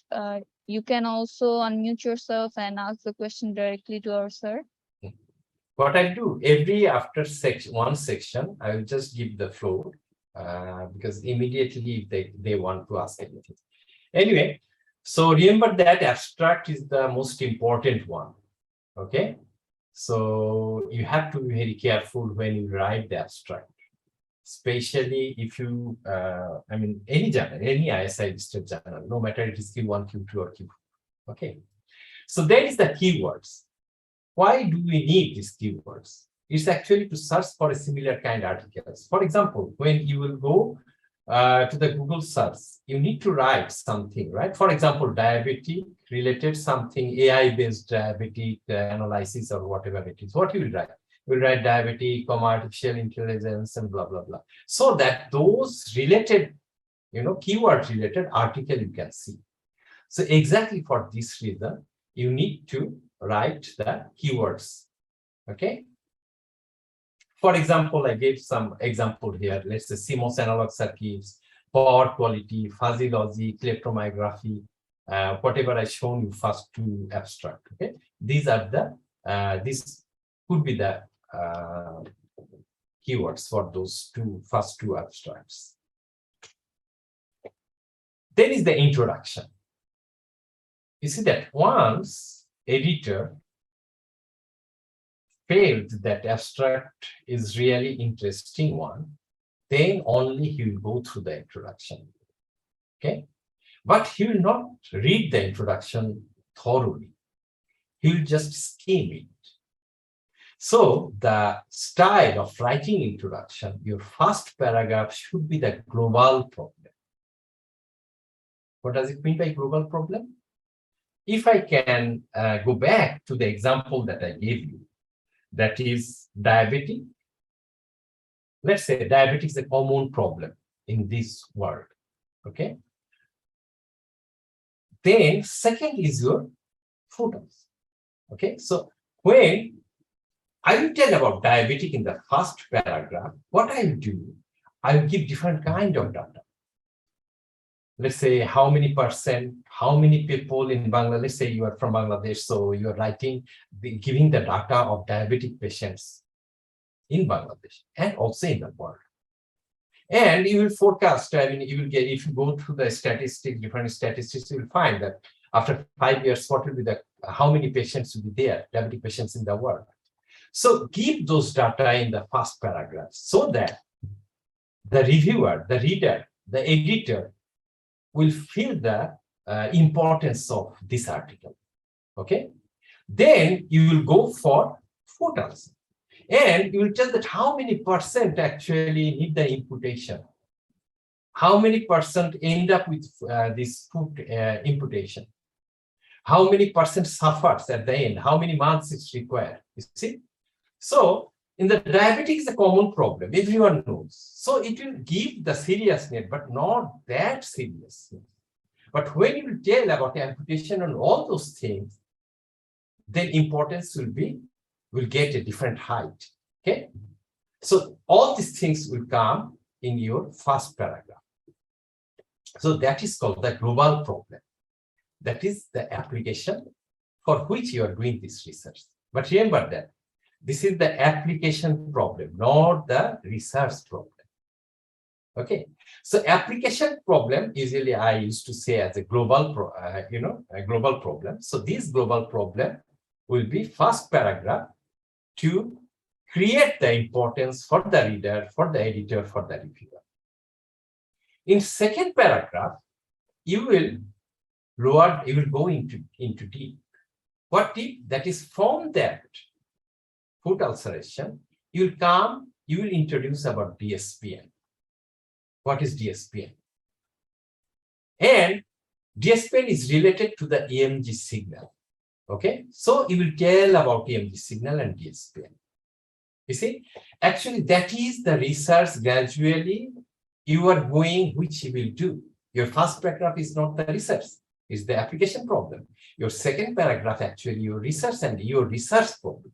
you can also unmute yourself and ask the question directly to our sir. What I'll do, every after one section, I will just give the floor because immediately they want to ask anything. Anyway, so remember that abstract is the most important one. Okay, so you have to be very careful when you write the abstract, especially if you, I mean, any journal, any ISI listed journal, no matter it is Q1, Q2, or Q4. Okay, so that is the keywords. Why do we need these keywords? It's actually to search for a similar kind of articles. For example, when you will go to the Google search, you need to write something, right? For example, diabetic related something, AI-based diabetic analysis or whatever it is. What you will write? You will write diabetic, artificial intelligence, and blah, blah, blah. So that those related, keyword related article you can see. So exactly for this reason, you need to write the keywords. Okay. For example, I gave some example here. Let's say CMOS analog circuits, power quality, fuzzy logic, electromyography, whatever I shown you first to abstract. Okay, these are the this could be the keywords for those first two abstracts. Then is the introduction. You see that once editor felt that abstract is really interesting one, then only he will go through the introduction. Okay, but he will not read the introduction thoroughly. He will just skim it. So the style of writing introduction, your first paragraph should be the global problem. What does it mean by global problem? If I can go back to the example that I gave you, that is diabetic. Let's say diabetes is a common problem in this world. Okay. Then second is your photos. Okay. So when I will tell about diabetic in the first paragraph, what I will do, I will give different kind of data. Let's say how many percent, how many people in Bangladesh, let's say you are from Bangladesh, so you are writing, giving the data of diabetic patients in Bangladesh and also in the world. And you will forecast, I mean, you will get, if you go through the statistics, different statistics, you will find that after 5 years, what will be how many patients will be there, diabetic patients in the world. So give those data in the first paragraph so that the reviewer, the reader, the editor will feel the importance of this article. Okay, then you will go for footers, and you will tell that how many percent actually need the imputation, how many percent end up with this foot imputation, how many percent suffers at the end, how many months it's required. You see, so in the diabetic is a common problem, everyone knows. So it will give the seriousness, but not that serious. But when you tell about amputation and all those things, then importance will get a different height. Okay, so all these things will come in your first paragraph. So that is called the global problem. That is the application for which you are doing this research. But remember that this is the application problem, not the research problem. Okay, so application problem usually I used to say as a global, a global problem. So this global problem will be first paragraph to create the importance for the reader, for the editor, for the reviewer. In second paragraph, you will go into deep. What deep? That is from that foot ulceration, you will introduce about DSPN. What is DSPN? And DSPN is related to the EMG signal. Okay, so you will tell about EMG signal and DSPN. You see, actually that is the research gradually you are going, which you will do. Your first paragraph is not the research, it's the application problem. Your second paragraph actually your research and your research problem.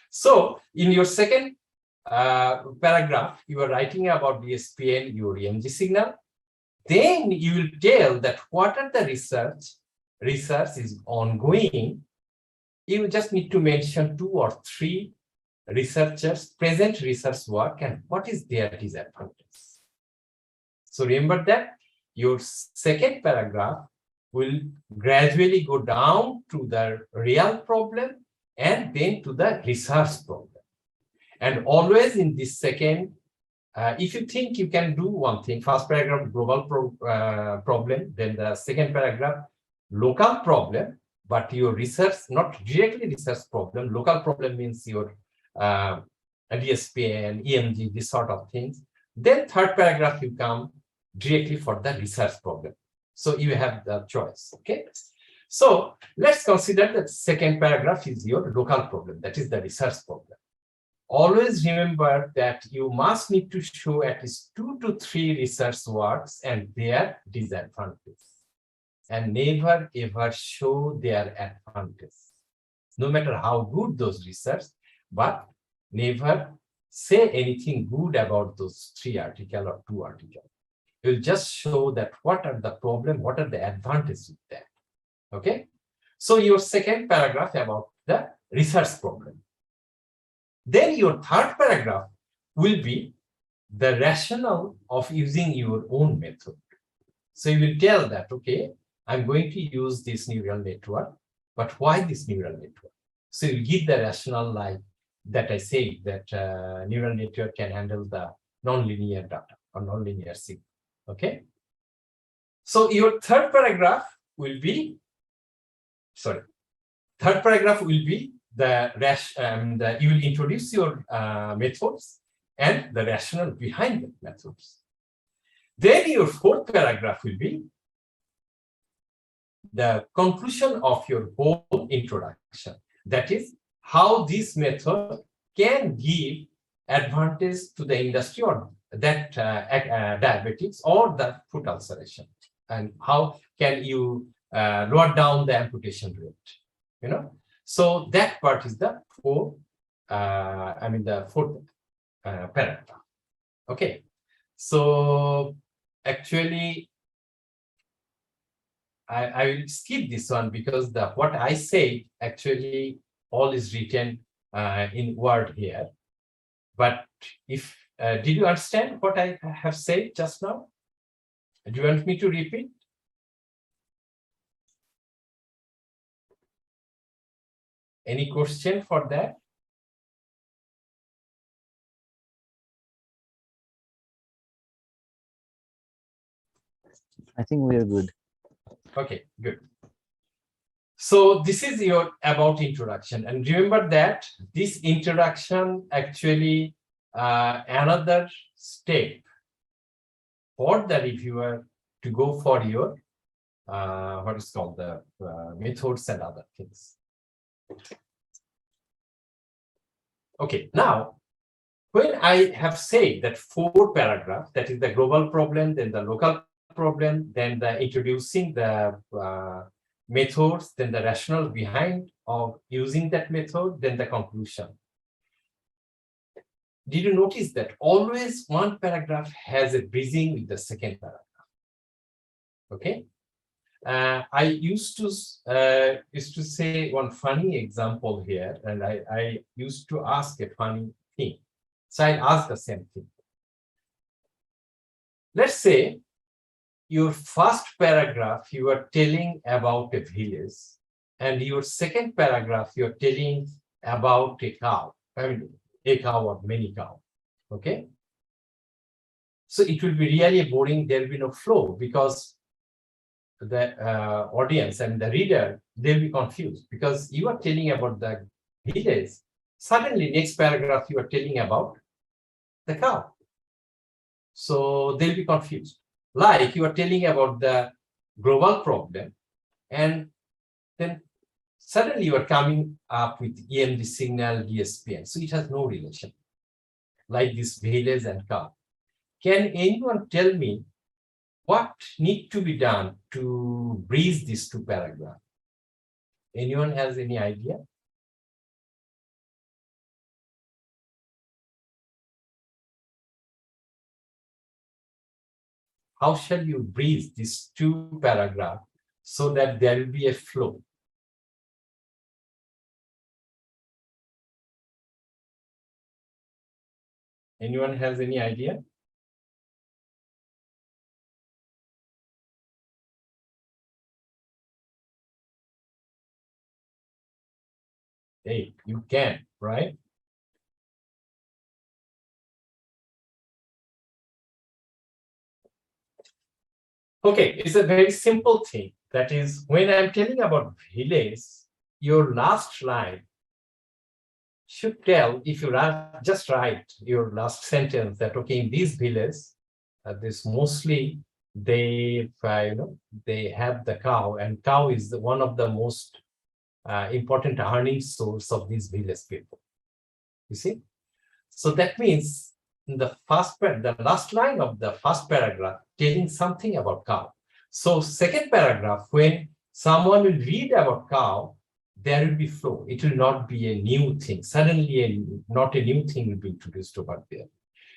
So in your second paragraph, you are writing about DSPN, your EMG signal. Then you will tell that what are the research is ongoing. You just need to mention 2 or 3 researchers, present research work, and what is their disadvantage. So remember that your second paragraph will gradually go down to the real problem and then to the research problem. And always in this second, if you think you can do one thing, first paragraph global problem, then the second paragraph local problem, but your research, not directly research problem, local problem means your DSPN, EMG, this sort of things. Then third paragraph you come directly for the research problem. So you have the choice, okay? So let's consider that second paragraph is your local problem, that is the research problem. Always remember that you must need to show at least 2 to 3 research works and their disadvantages, and never ever show their advantage. No matter how good those research, but never say anything good about those 3 articles or 2 articles. You'll just show that what are the problem, what are the advantages with that. Okay, so your second paragraph about the research problem. Then your third paragraph will be the rationale of using your own method. So you will tell that, okay, I'm going to use this neural network, but why this neural network? So you give the rationale like that I say that neural network can handle the nonlinear data or nonlinear signal. Okay. So your third paragraph will be, you will introduce your methods and the rationale behind the methods. Then your fourth paragraph will be the conclusion of your whole introduction. That is how this method can give advantage to the industry or that diabetics or the foot ulceration, and how can you lower down the amputation rate, So that part is the fourth paragraph. Okay, so actually I will skip this one because what I say actually all is written in Word here. But if did you understand what I have said just now? Do you want me to repeat? Any question for that? I think we are good. Okay, good. So this is your about introduction, and remember that this introduction actually another step for the reviewer to go for your what is called the methods and other things. Okay, now when I have said that 4 paragraphs, that is the global problem, then the local problem, then the introducing the methods, then the rationale behind of using that method, then the conclusion. Did you notice that always one paragraph has a bridging with the second paragraph? Okay. I used to say one funny example here, and I used to ask a funny thing. So I ask the same thing. Let's say your first paragraph you are telling about a village, and your second paragraph you are telling about a cow. I mean, a cow or many cows. Okay. So it will be really boring. There will be no flow because the audience and the reader, they'll be confused because you are telling about the village. Suddenly, next paragraph, you are telling about the cow. So they'll be confused. Like you are telling about the global problem, and then suddenly you are coming up with EMD signal, DSPN. So it has no relation, like this village and cow. Can anyone tell me what need to be done to bridge these 2 paragraphs? Anyone has any idea? How shall you bridge these 2 paragraphs so that there will be a flow? Anyone has any idea? Hey, you can, right? Okay, it's a very simple thing. That is, when I'm telling about village, your last line should tell, if you just write your last sentence that, okay, in this village, this mostly they they have the cow, and cow is one of the most important earning source of these village people. You see, so that means the last line of the first paragraph telling something about cow. So second paragraph, when someone will read about cow, there will be flow. It will not be a new thing. Suddenly, not a new thing will be introduced over there.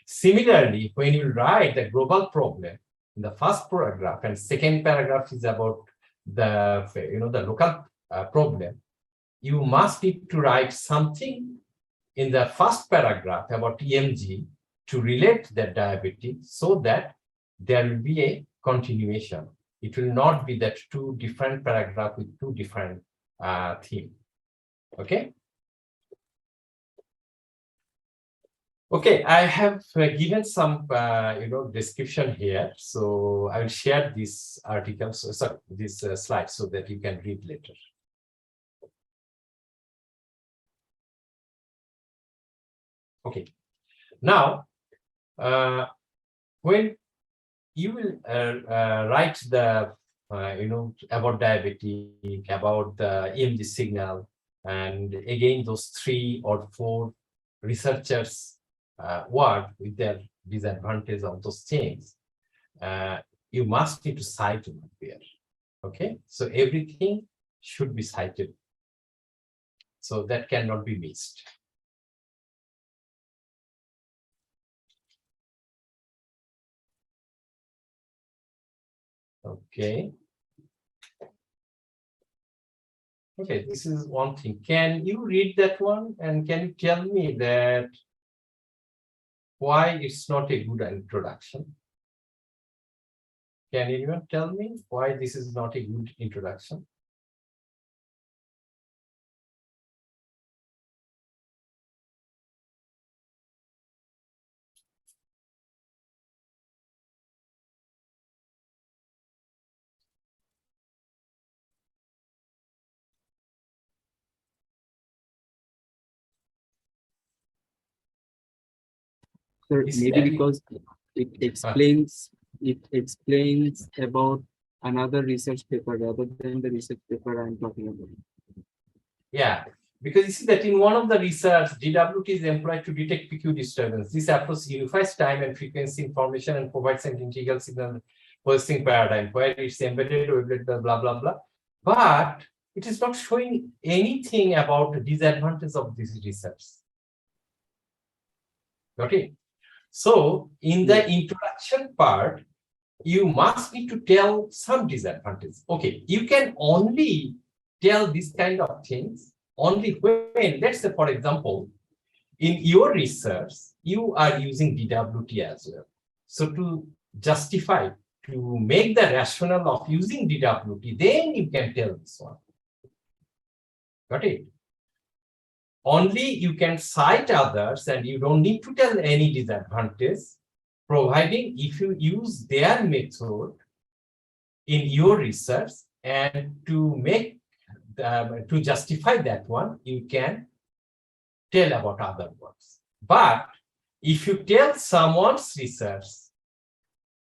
Similarly, when you write the global problem in the first paragraph, and second paragraph is about the the local problem, you must need to write something in the first paragraph about EMG to relate that diabetic so that there will be a continuation. It will not be that 2 different paragraphs with 2 different themes. Okay. Okay, I have given some description here, so I will share this article, this slide, so that you can read later. Okay, now when you will write the about diabetic, about the EMG signal, and again those 3 or 4 researchers work with their disadvantage of those things, you must need to cite there. Okay, so everything should be cited, so that cannot be missed. Okay. Okay, this is one thing. Can you read that one, and can you tell me that why it's not a good introduction? Can anyone tell me why this is not a good introduction? Sir, You see maybe that? because it explains about another research paper rather than the research paper I'm talking about. Yeah, because you see that in one of the research, DWT is employed to detect PQ disturbance. This approach unifies time and frequency information and provides an integral signal processing paradigm where it's embedded, wavelet, blah, blah, blah. But it is not showing anything about the disadvantage of this research. Got it? So in the introduction part, you must need to tell some disadvantages. Okay, you can only tell this kind of things only when, let's say, for example, in your research, you are using DWT as well. So to justify, to make the rationale of using DWT, then you can tell this one. Got it? Only you can cite others and you don't need to tell any disadvantage, providing if you use their method in your research, and to make to justify that one, you can tell about other works. But if you tell someone's research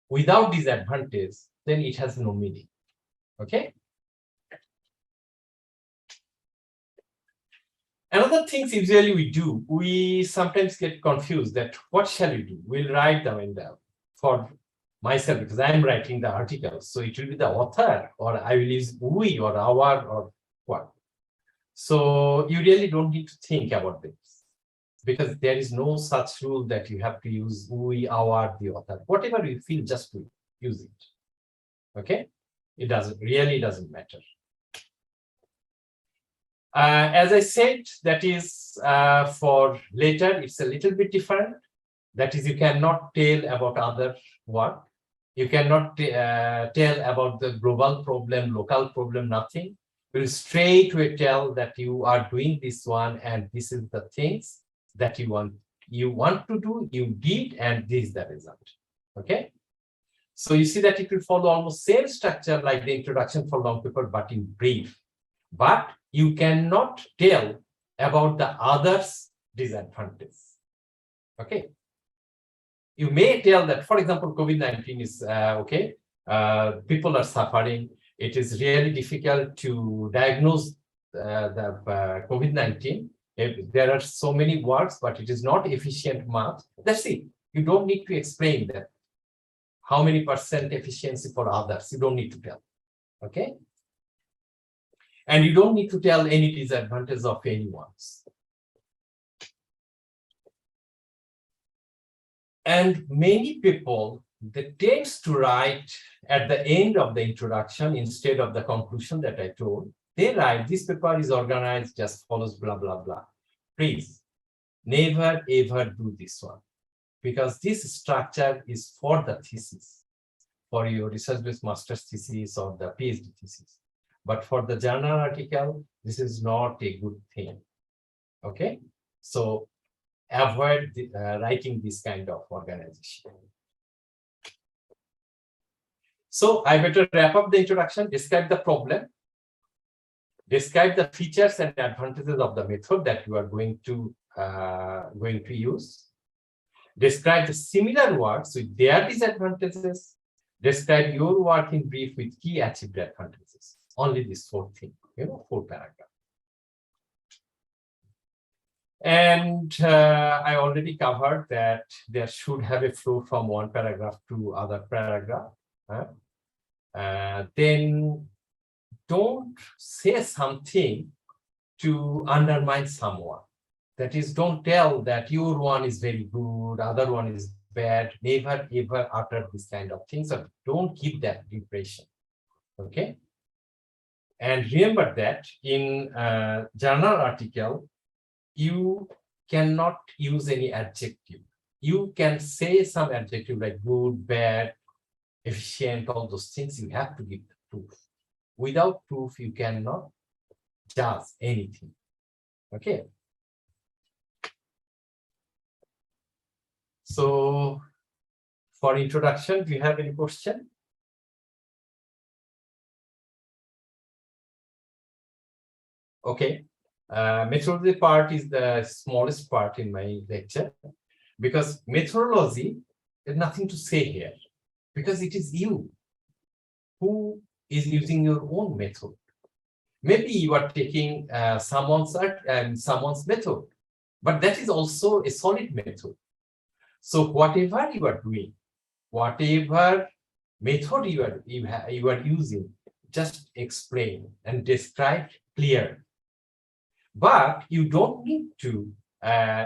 without disadvantage, then it has no meaning. Okay. Another things usually we do, we sometimes get confused that what shall we do? We'll write them in the, for myself, because I'm writing the article. So it will be the author, or I will use we or our or what. So you really don't need to think about this, because there is no such rule that you have to use we, our, the author. Whatever you feel, just to use it. Okay? It doesn't matter. As I said, that is for later, it's a little bit different. That is, you cannot tell about other work. You cannot tell about the global problem, local problem, nothing. You will straightway tell that you are doing this one, and this is the things that you want to do, you did, and this is the result. Okay? So you see that it will follow almost same structure like the introduction for long paper, but in brief. But you cannot tell about the others' disadvantage. Okay. You may tell that, for example, COVID-19 is okay. People are suffering. It is really difficult to diagnose the COVID-19. There are so many words, but it is not efficient math. That's it. You don't need to explain that. How many percent efficiency for others? You don't need to tell. Okay. And you don't need to tell any disadvantage of anyone's. And many people, they tend to write at the end of the introduction instead of the conclusion that I told. They write, this paper is organized, just follows blah, blah, blah. Please, never ever do this one, because this structure is for the thesis, for your research-based master's thesis or the PhD thesis. But for the journal article, this is not a good thing. Okay, so avoid writing this kind of organization. So I better wrap up the introduction, describe the problem, describe the features and advantages of the method that you are going to use, describe the similar works with their disadvantages, describe your work in brief with key achieved advantages. Only this 4 things, 4 paragraphs. And I already covered that there should have a flow from one paragraph to other paragraph. Then don't say something to undermine someone. That is, don't tell that your one is very good, other one is bad. Never ever utter this kind of things, or don't give that impression. Okay. And remember that in journal article, you cannot use any adjective. You can say some adjective like good, bad, efficient, all those things. You have to give the proof. Without proof, you cannot judge anything. Okay. So for introduction, do you have any question? Okay. Methodology part is the smallest part in my lecture. because methodology is nothing to say here, because it is you who is using your own method. Maybe you are taking someone's method, but that is also a solid method. So whatever you are doing, whatever method you are using, just explain and describe clearly. But you don't need to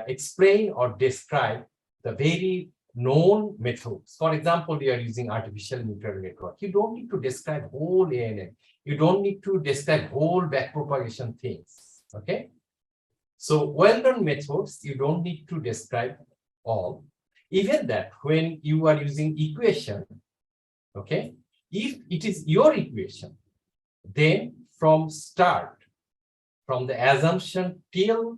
explain or describe the very known methods. For example, you are using artificial neural network. You don't need to describe whole ANN. You don't need to describe whole backpropagation things. Okay. So well-known methods, you don't need to describe all. Even that when you are using equation, okay, if it is your equation, then from start, from the assumption till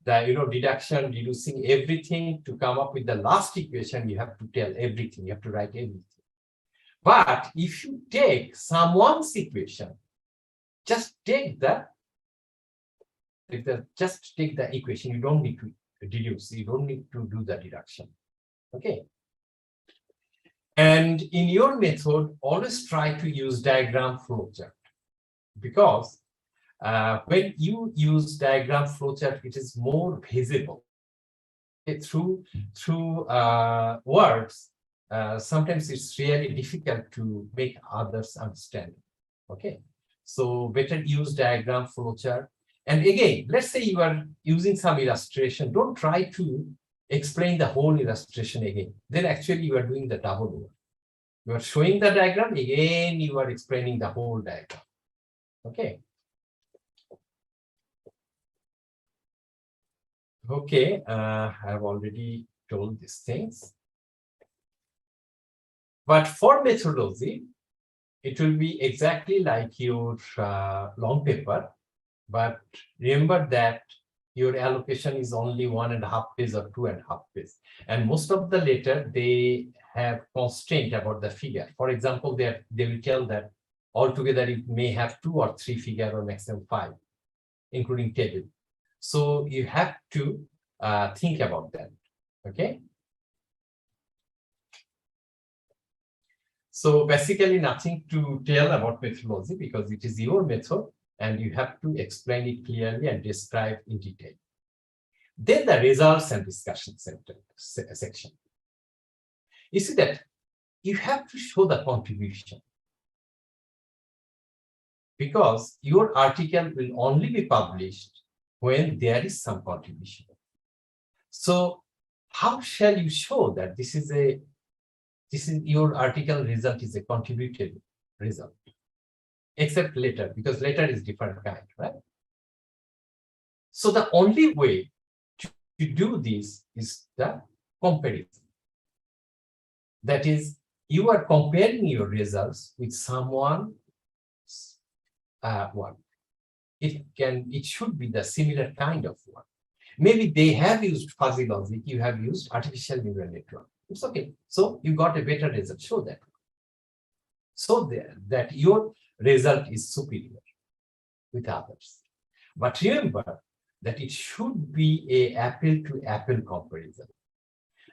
the deduction, deducing everything to come up with the last equation, you have to tell everything, you have to write everything. But if you take someone's equation, just take the equation, you don't need to deduce, you don't need to do the deduction. Okay. And in your method, always try to use diagram flowchart, because when you use diagram flowchart, it is more visible. Okay, through words, sometimes it's really difficult to make others understand. Okay, so better use diagram flowchart. And again, let's say you are using some illustration. Don't try to explain the whole illustration again. Then actually you are doing the double work. You are showing the diagram, again you are explaining the whole diagram. Okay. Okay, I've already told these things. But for methodology, it will be exactly like your long paper. But remember that your allocation is only 1.5 pages or 2.5 pages. And most of the letter, they have constraint about the figure. For example, they will tell that altogether it may have 2 or 3 figure or maximum 5, including table. So you have to think about that. Okay. So basically nothing to tell about methodology, because it is your method and you have to explain it clearly and describe in detail. Then the results and discussion section. You see that you have to show the contribution, because your article will only be published when there is some contribution. So how shall you show that this is your article result is a contributed result? Except later, because later is different kind, right? So the only way to do this is the comparison. That is, you are comparing your results with someone's work. It should be the similar kind of work. Maybe they have used fuzzy logic, you have used artificial neural network. It's okay. So you got a better result. Show that. So that your result is superior with others. But remember that it should be a apple-to-apple comparison.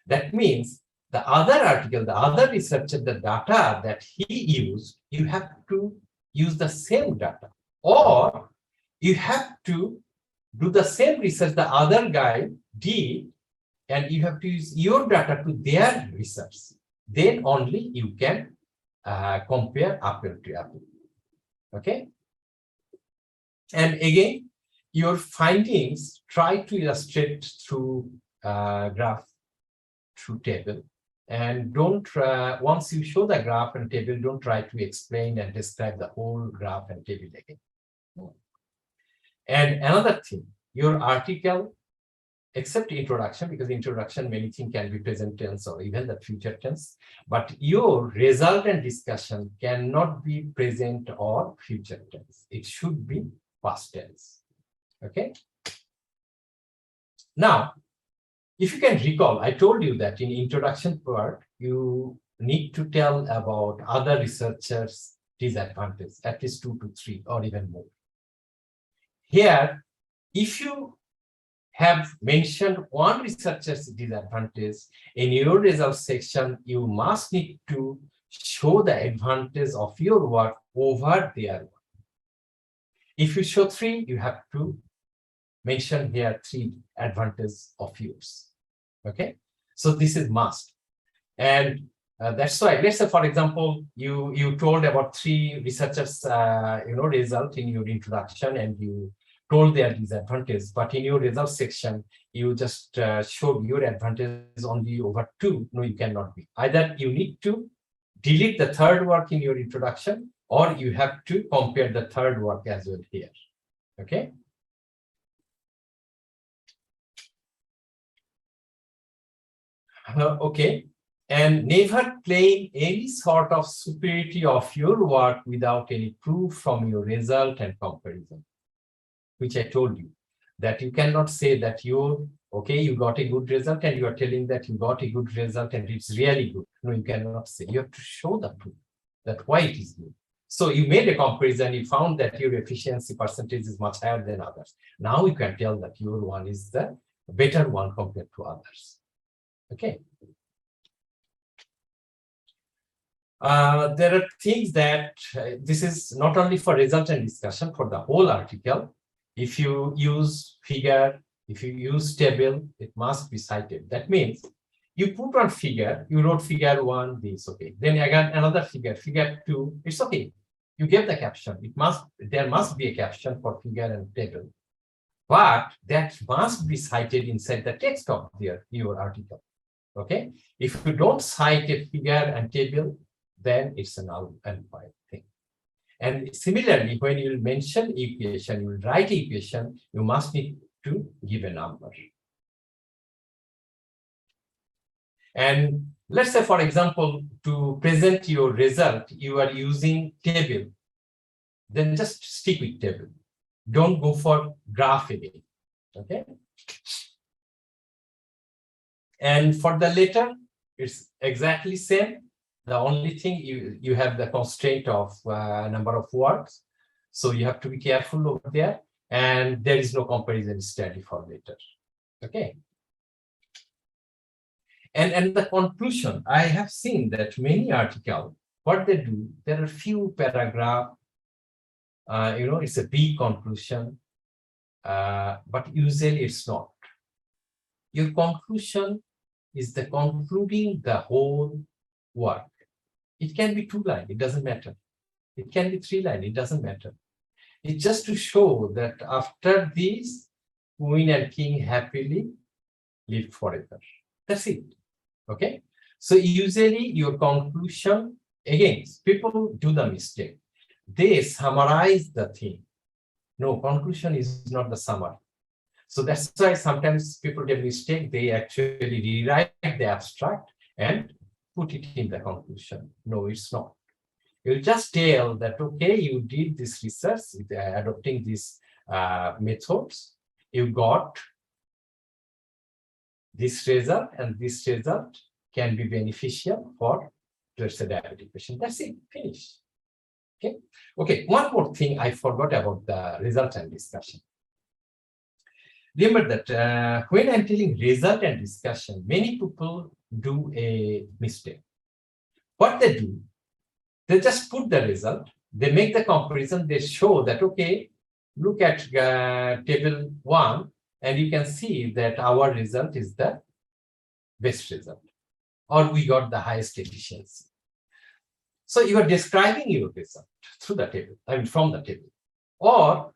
That means the other article, the other researcher, the data that he used, you have to use the same data. Or you have to do the same research the other guy did, and you have to use your data to their research. Then only you can compare apple to apple. Okay. And again, your findings try to illustrate through graph, through table. And don't once you show the graph and table, don't try to explain and describe the whole graph and table again. And another thing, your article, except introduction, because introduction, many things can be present tense or even the future tense, but your result and discussion cannot be present or future tense. It should be past tense. Okay. Now, if you can recall, I told you that in introduction part, you need to tell about other researchers' disadvantages, at least 2 to 3 or even more. Here, if you have mentioned one researcher's disadvantage, in your results section, you must need to show the advantage of your work over their work. If you show 3, you have to mention here 3 advantages of yours. Okay, so this is must. And that's why, let's say, for example, you told about 3 researchers, result in your introduction, and you told their disadvantage, but in your results section, you just showed your advantage only over 2. No, you cannot be. Either you need to delete the 3rd work in your introduction, or you have to compare the 3rd work as well here. Okay. Okay. And never claim any sort of superiority of your work without any proof from your result and comparison, which I told you, that you cannot say that you got a good result and you are telling that you got a good result and it's really good. No, you cannot say. You have to show the proof that why it is good. So you made a comparison, you found that your efficiency percentage is much higher than others. Now you can tell that your one is the better one compared to others. Okay. There are things that this is not only for result and discussion, for the whole article. If you use figure, if you use table, it must be cited. That means you put on figure, you wrote figure 1, this okay. Then again another figure 2, it's okay. You give the caption. There must be a caption for figure and table, but that must be cited inside the text of your article. Okay. If you don't cite a figure and table, then it's a null and void thing. And similarly, when you mention equation, you will write equation, you must need to give a number. And let's say, for example, to present your result, you are using table, then just stick with table. Don't go for graph again. Okay. And for the letter, it's exactly same. The only thing you have the constraint of number of words, so you have to be careful over there, and there is no comparison study for later. Okay. And the conclusion, I have seen that many articles, what they do, there are few paragraph, it's a big conclusion, but usually it's not. Your conclusion is the concluding the whole work. It can be 2 lines, it doesn't matter. It can be 3 lines, it doesn't matter. It's just to show that after this, queen and king happily lived forever. That's it. Okay. So usually your conclusion, again, people do the mistake. They summarize the thing. No, conclusion is not the summary. So that's why sometimes people get mistake. They actually rewrite the abstract and put it in the conclusion. No, it's not. You just tell that, okay, you did this research with adopting these methods. You got this result, and this result can be beneficial for, let's say, diabetic patient. That's it, finished. Okay. Okay, one more thing I forgot about the result and discussion. Remember that when I'm telling result and discussion, many people do a mistake. What they do, they just put the result, they make the comparison, they show that, okay, look at table 1, and you can see that our result is the best result, or we got the highest efficiency. So you are describing your result through the table, I mean from the table. Or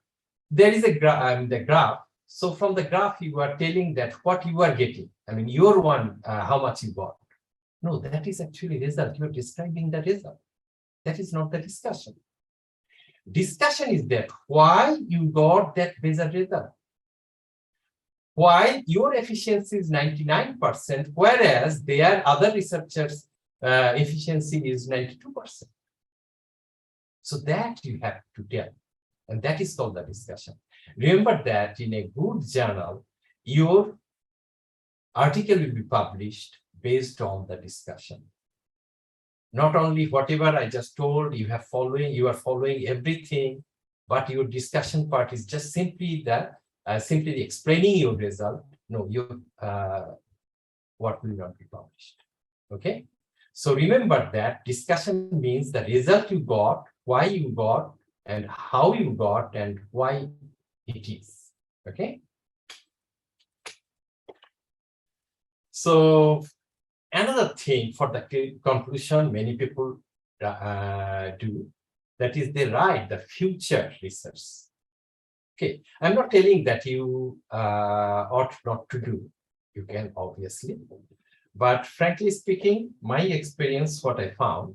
there is a the graph. So from the graph, you are telling that what you are getting. I mean, your one, how much you got. No, that is actually result. You are describing the result. That is not the discussion. Discussion is that why you got that better result. Why your efficiency is 99%, whereas their other researchers' efficiency is 92%. So that you have to tell. And that is called the discussion. Remember that in a good journal, your article will be published based on the discussion. Not only whatever I just told, you are following everything, but your discussion part is just simply the simply explaining your result, no, your what will not be published. Okay. So remember that discussion means the result you got, why you got, and how you got, and why it is. Okay. So another thing for the conclusion, many people do, that is they write the future research. Okay, I'm not telling that you ought not to do. You can obviously, but frankly speaking, my experience, what I found,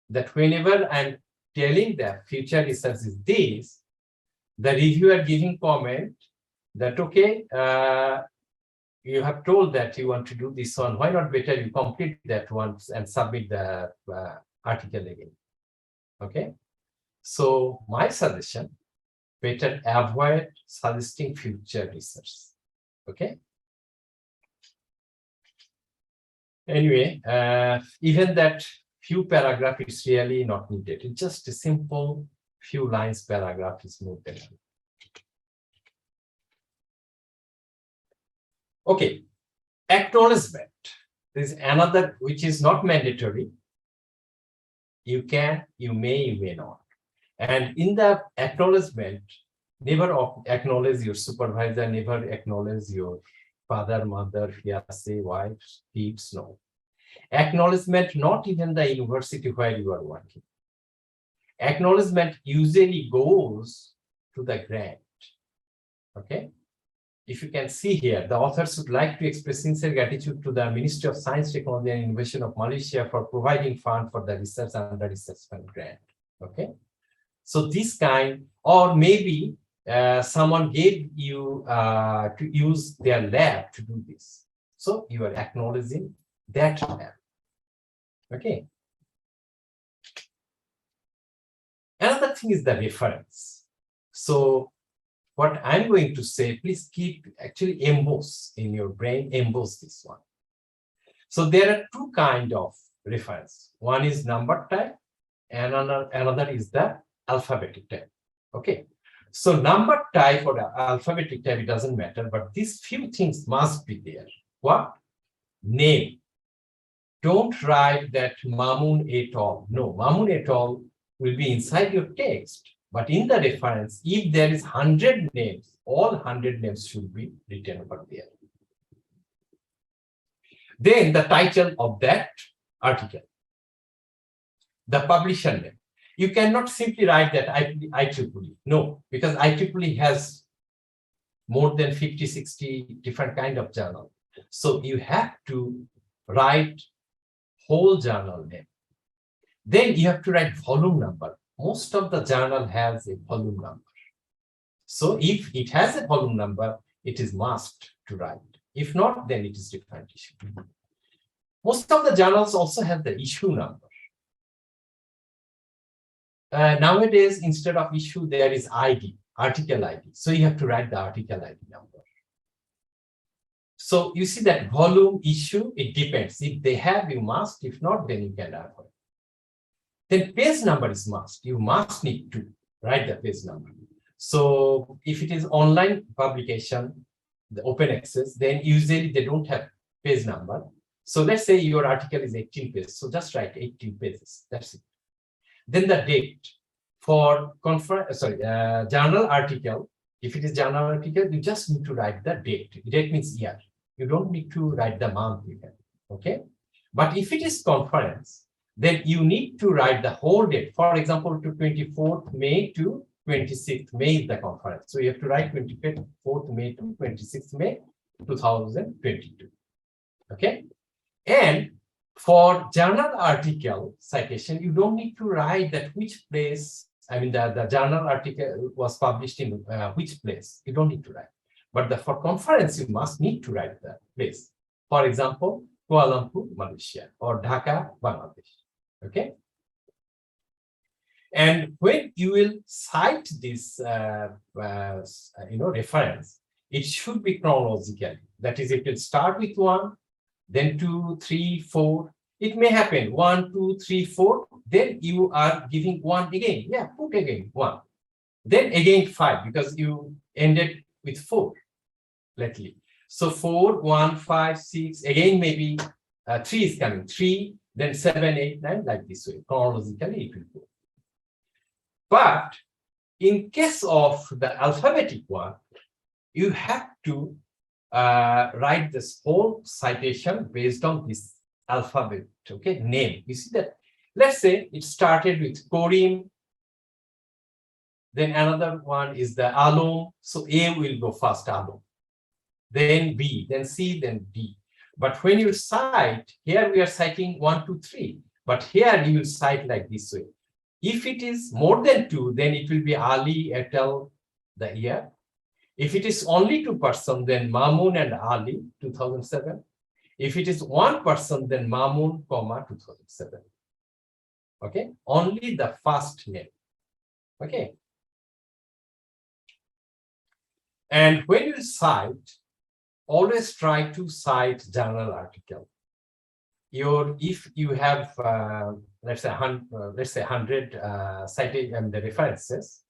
that whenever I'm telling that future research is this, the reviewer giving comment that, okay, you have told that you want to do this one, why not better you complete that once and submit the article again. Okay, so my suggestion, better avoid suggesting future research. Okay. Anyway, even that few paragraph is really not needed. It's just a simple few lines paragraph is more better. Okay, acknowledgement. There is another which is not mandatory. You can, you may not. And in the acknowledgement, never acknowledge your supervisor, never acknowledge your father, mother, fiancé, wife, kids, no. Acknowledgement, not even the university where you are working. Acknowledgement usually goes to the grant. Okay. If you can see here, the authors would like to express sincere gratitude to the Ministry of Science, Technology and Innovation of Malaysia for providing fund for the research under research fund grant. Okay. So this kind, or maybe someone gave you to use their lab to do this. So you are acknowledging that lab. Okay. Another thing is the reference. So what I'm going to say, please keep actually emboss in your brain, emboss this one. So there are two kinds of reference. One is number type, and another is the alphabetic type. Okay. So number type or alphabetic type, it doesn't matter, but these few things must be there. What? Name. Don't write that Mamun et al. No, Mamun et al. Will be inside your text. But in the reference, if there is 100 names, all 100 names should be written over there. Then the title of that article, the publisher name. You cannot simply write that IEEE. No, because IEEE has more than 50, 60 different kind of journal. So you have to write whole journal name. Then you have to write volume number. Most of the journal has a volume number. So if it has a volume number, it is must to write. If not, then it is different issue. Most of the journals also have the issue number. Nowadays, instead of issue, there is ID, article ID. So you have to write the article ID number. So you see that volume, issue, it depends. If they have, you must. If not, then you can avoid. Then page number is must. You must need to write the page number. So if it is online publication, the open access, then usually they don't have page number. So let's say your article is 18 pages. So just write 18 pages. That's it. Then the date for journal article. If it is journal article, you just need to write the date. Date means year. You don't need to write the month even. Okay. But if it is conference, then you need to write the whole date. For example, to 24th May to 26th May is the conference. So you have to write 24th May to 26th May 2022. Okay. And for journal article citation, you don't need to write that which place, I mean, the journal article was published in which place. You don't need to write. But for conference, you must need to write the place. For example, Kuala Lumpur, Malaysia, or Dhaka, Bangladesh. Okay. And when you will cite this, reference, it should be chronologically. That is, it will start with 1, then 2, 3, 4. It may happen 1, 2, 3, 4. Then you are giving 1 again. Yeah, put again 1. Then again 5 because you ended with 4 lately. So 4, 1, 5, 6, again maybe 3 is coming, 3, then 7, 8, 9, like this way. Chronologically it will go. But in case of the alphabetic one, you have to write this whole citation based on this alphabet, okay, name. You see that, let's say it started with Korim, then another one is the Alum, so A will go first, Alum, then B, then C, then D. But when you cite, here we are citing 1, 2, 3, but here you will cite like this way. If it is more than 2, then it will be Ali et al. The year. If it is only 2 person, then Mamun and Ali, 2007. If it is 1 person, then Mamun, 2007. Okay, only the first name. Okay. And when you cite, always try to cite journal article. If you have let's say 100 cited the references,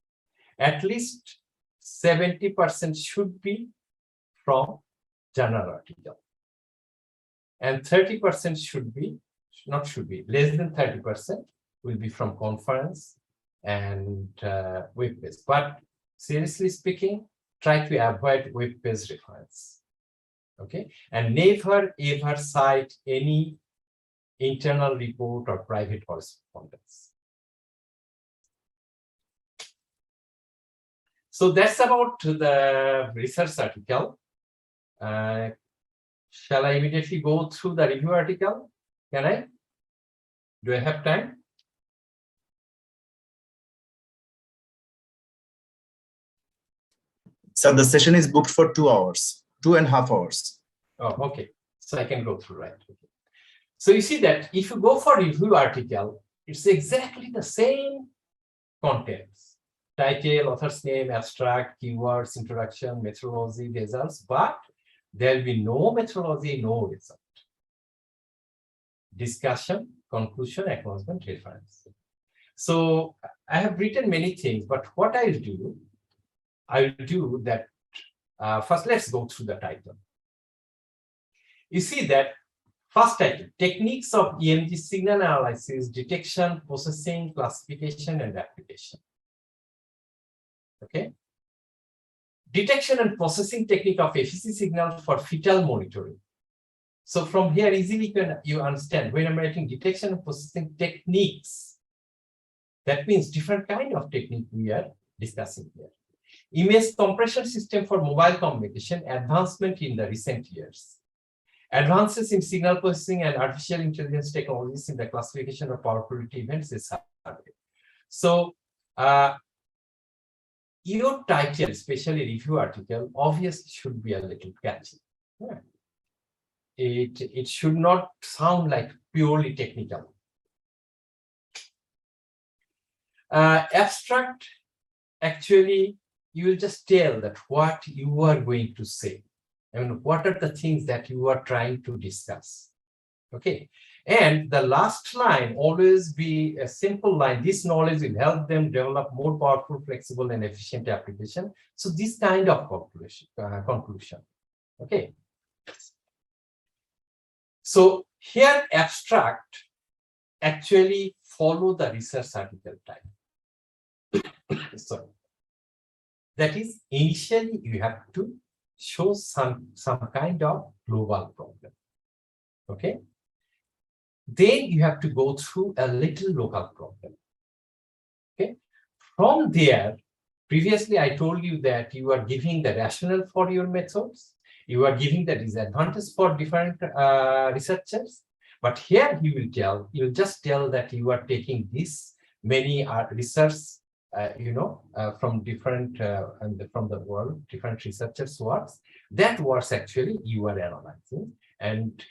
at least 70% should be from journal article, and 30% less than 30% will be from conference and web page. But seriously speaking, try to avoid web page reference. Okay, and never ever cite any internal report or private correspondence. So that's about the research article. Shall I immediately go through the review article? Can I? Do I have time? So the session is booked for 2 hours, 2.5 hours. Oh, okay. So I can go through, right? Okay. So you see that if you go for review article, it's exactly the same contents: title, author's name, abstract, keywords, introduction, methodology, results, but there will be no methodology, no result. Discussion, conclusion, acknowledgement, reference. So I have written many things, but what I'll do that. First, let's go through the title. You see that first title: Techniques of EMG Signal Analysis, Detection, Processing, Classification, and Application. Okay. Detection and processing technique of FEC signal for fetal monitoring. So from here, easily you understand when I'm writing detection and processing techniques, that means different kind of technique we are discussing here. Image compression system for mobile communication, advancement in the recent years. Advances in signal processing and artificial intelligence technologies in the classification of power quality events is survey. So your title, especially review article, obviously should be a little catchy. Yeah. It should not sound like purely technical. Abstract, actually, you will just tell that what you are going to say. And what are the things that you are trying to discuss? Okay. And the last line always be a simple line. This knowledge will help them develop more powerful, flexible, and efficient application. So this kind of conclusion. Okay. So here abstract actually follow the research article type. Sorry. That is, initially you have to show some kind of global problem. Okay. Then you have to go through a little local problem. Okay. From there, previously I told you that you are giving the rationale for your methods. You are giving the disadvantage for different researchers. But here you'll just tell that you are taking this many research from different from the world, different researchers' works. That works actually you are analyzing and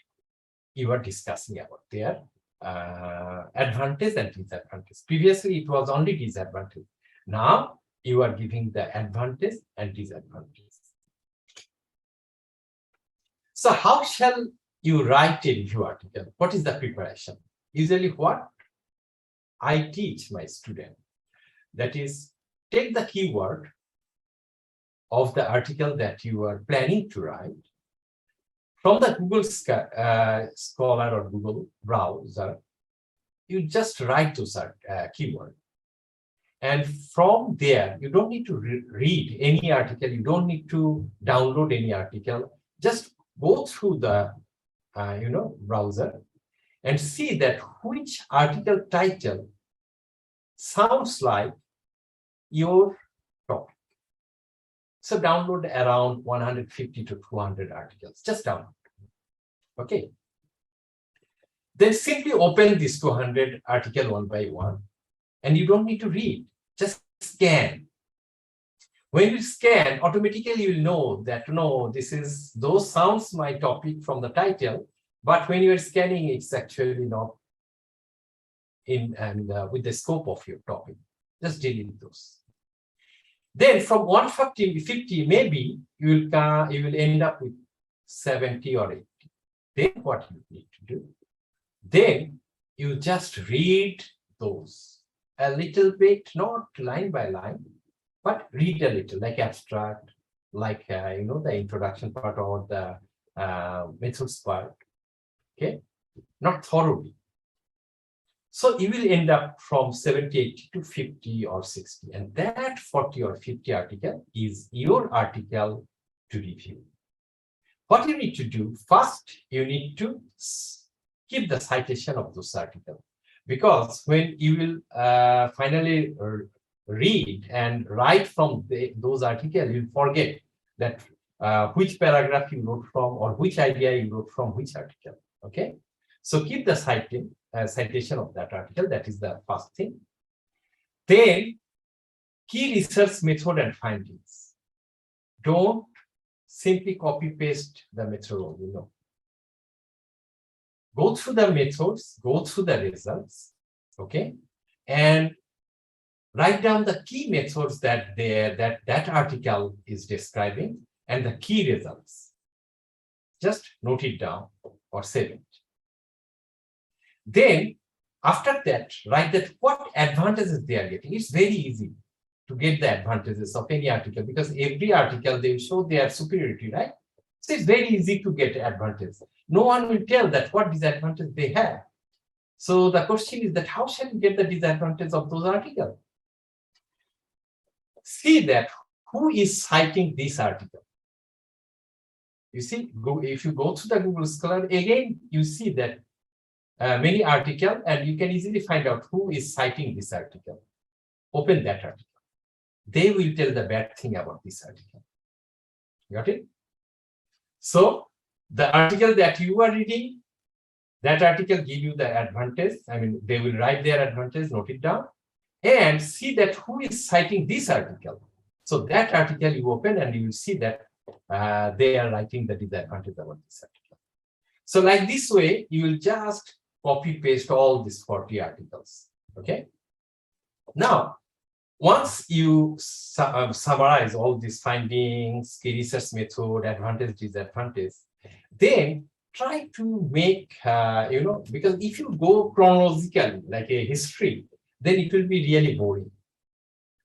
you are discussing about their advantage and disadvantage. Previously, it was only disadvantage. Now you are giving the advantage and disadvantage. So how shall you write a review article? What is the preparation? Usually what I teach my student, that is, take the keyword of the article that you are planning to write. From the Google Scholar or Google browser, you just write those keyword. And from there, you don't need to read any article. You don't need to download any article. Just go through the browser and see that which article title sounds like your topic. So download around 150 to 200 articles. Just download. Okay. Then simply open this 200 article one by one, and you don't need to read. Just scan. When you scan, automatically you'll know that no, those sounds my topic from the title, but when you are scanning, it's actually not in and with the scope of your topic. Just delete those. Then from 150, maybe you will end up with 70 or 80. Then what you need to do? Then you just read those a little bit, not line by line, but read a little, like abstract, like the introduction part or the methods part. Okay, not thoroughly. So you will end up from 70, 80 to 50 or 60. And that 40 or 50 article is your article to review. What you need to do, first, you need to keep the citation of those articles. Because when you will finally read and write from those articles, you'll forget that which paragraph you wrote from or which idea you wrote from which article. Okay, so keep the citation of that article. That is the first thing. Then key research method and findings. Don't simply copy paste the methodology. No. Go through the methods, go through the results, okay, and write down the key methods that that article is describing and the key results. Just note it down or save it. Then after that, write that what advantages they are getting. It's very easy to get the advantages of any article because every article they show their superiority, right? So it's very easy to get advantage. No one will tell that what disadvantage they have. So the question is that how shall you get the disadvantage of those articles? See that who is citing this article. You see, if you go to the Google Scholar, again, you see that many articles, and you can easily find out who is citing this article. Open that article. They will tell the bad thing about this article. Got it? So the article that you are reading, that article give you the advantage. I mean, they will write their advantage, note it down, and see that who is citing this article. So that article you open and you will see that they are writing the disadvantage about this article. So like this way, you will just copy paste all these 40 articles. Okay. Now, once you summarize all these findings, key research method, advantage, disadvantage, then try to make, because if you go chronologically, like a history, then it will be really boring.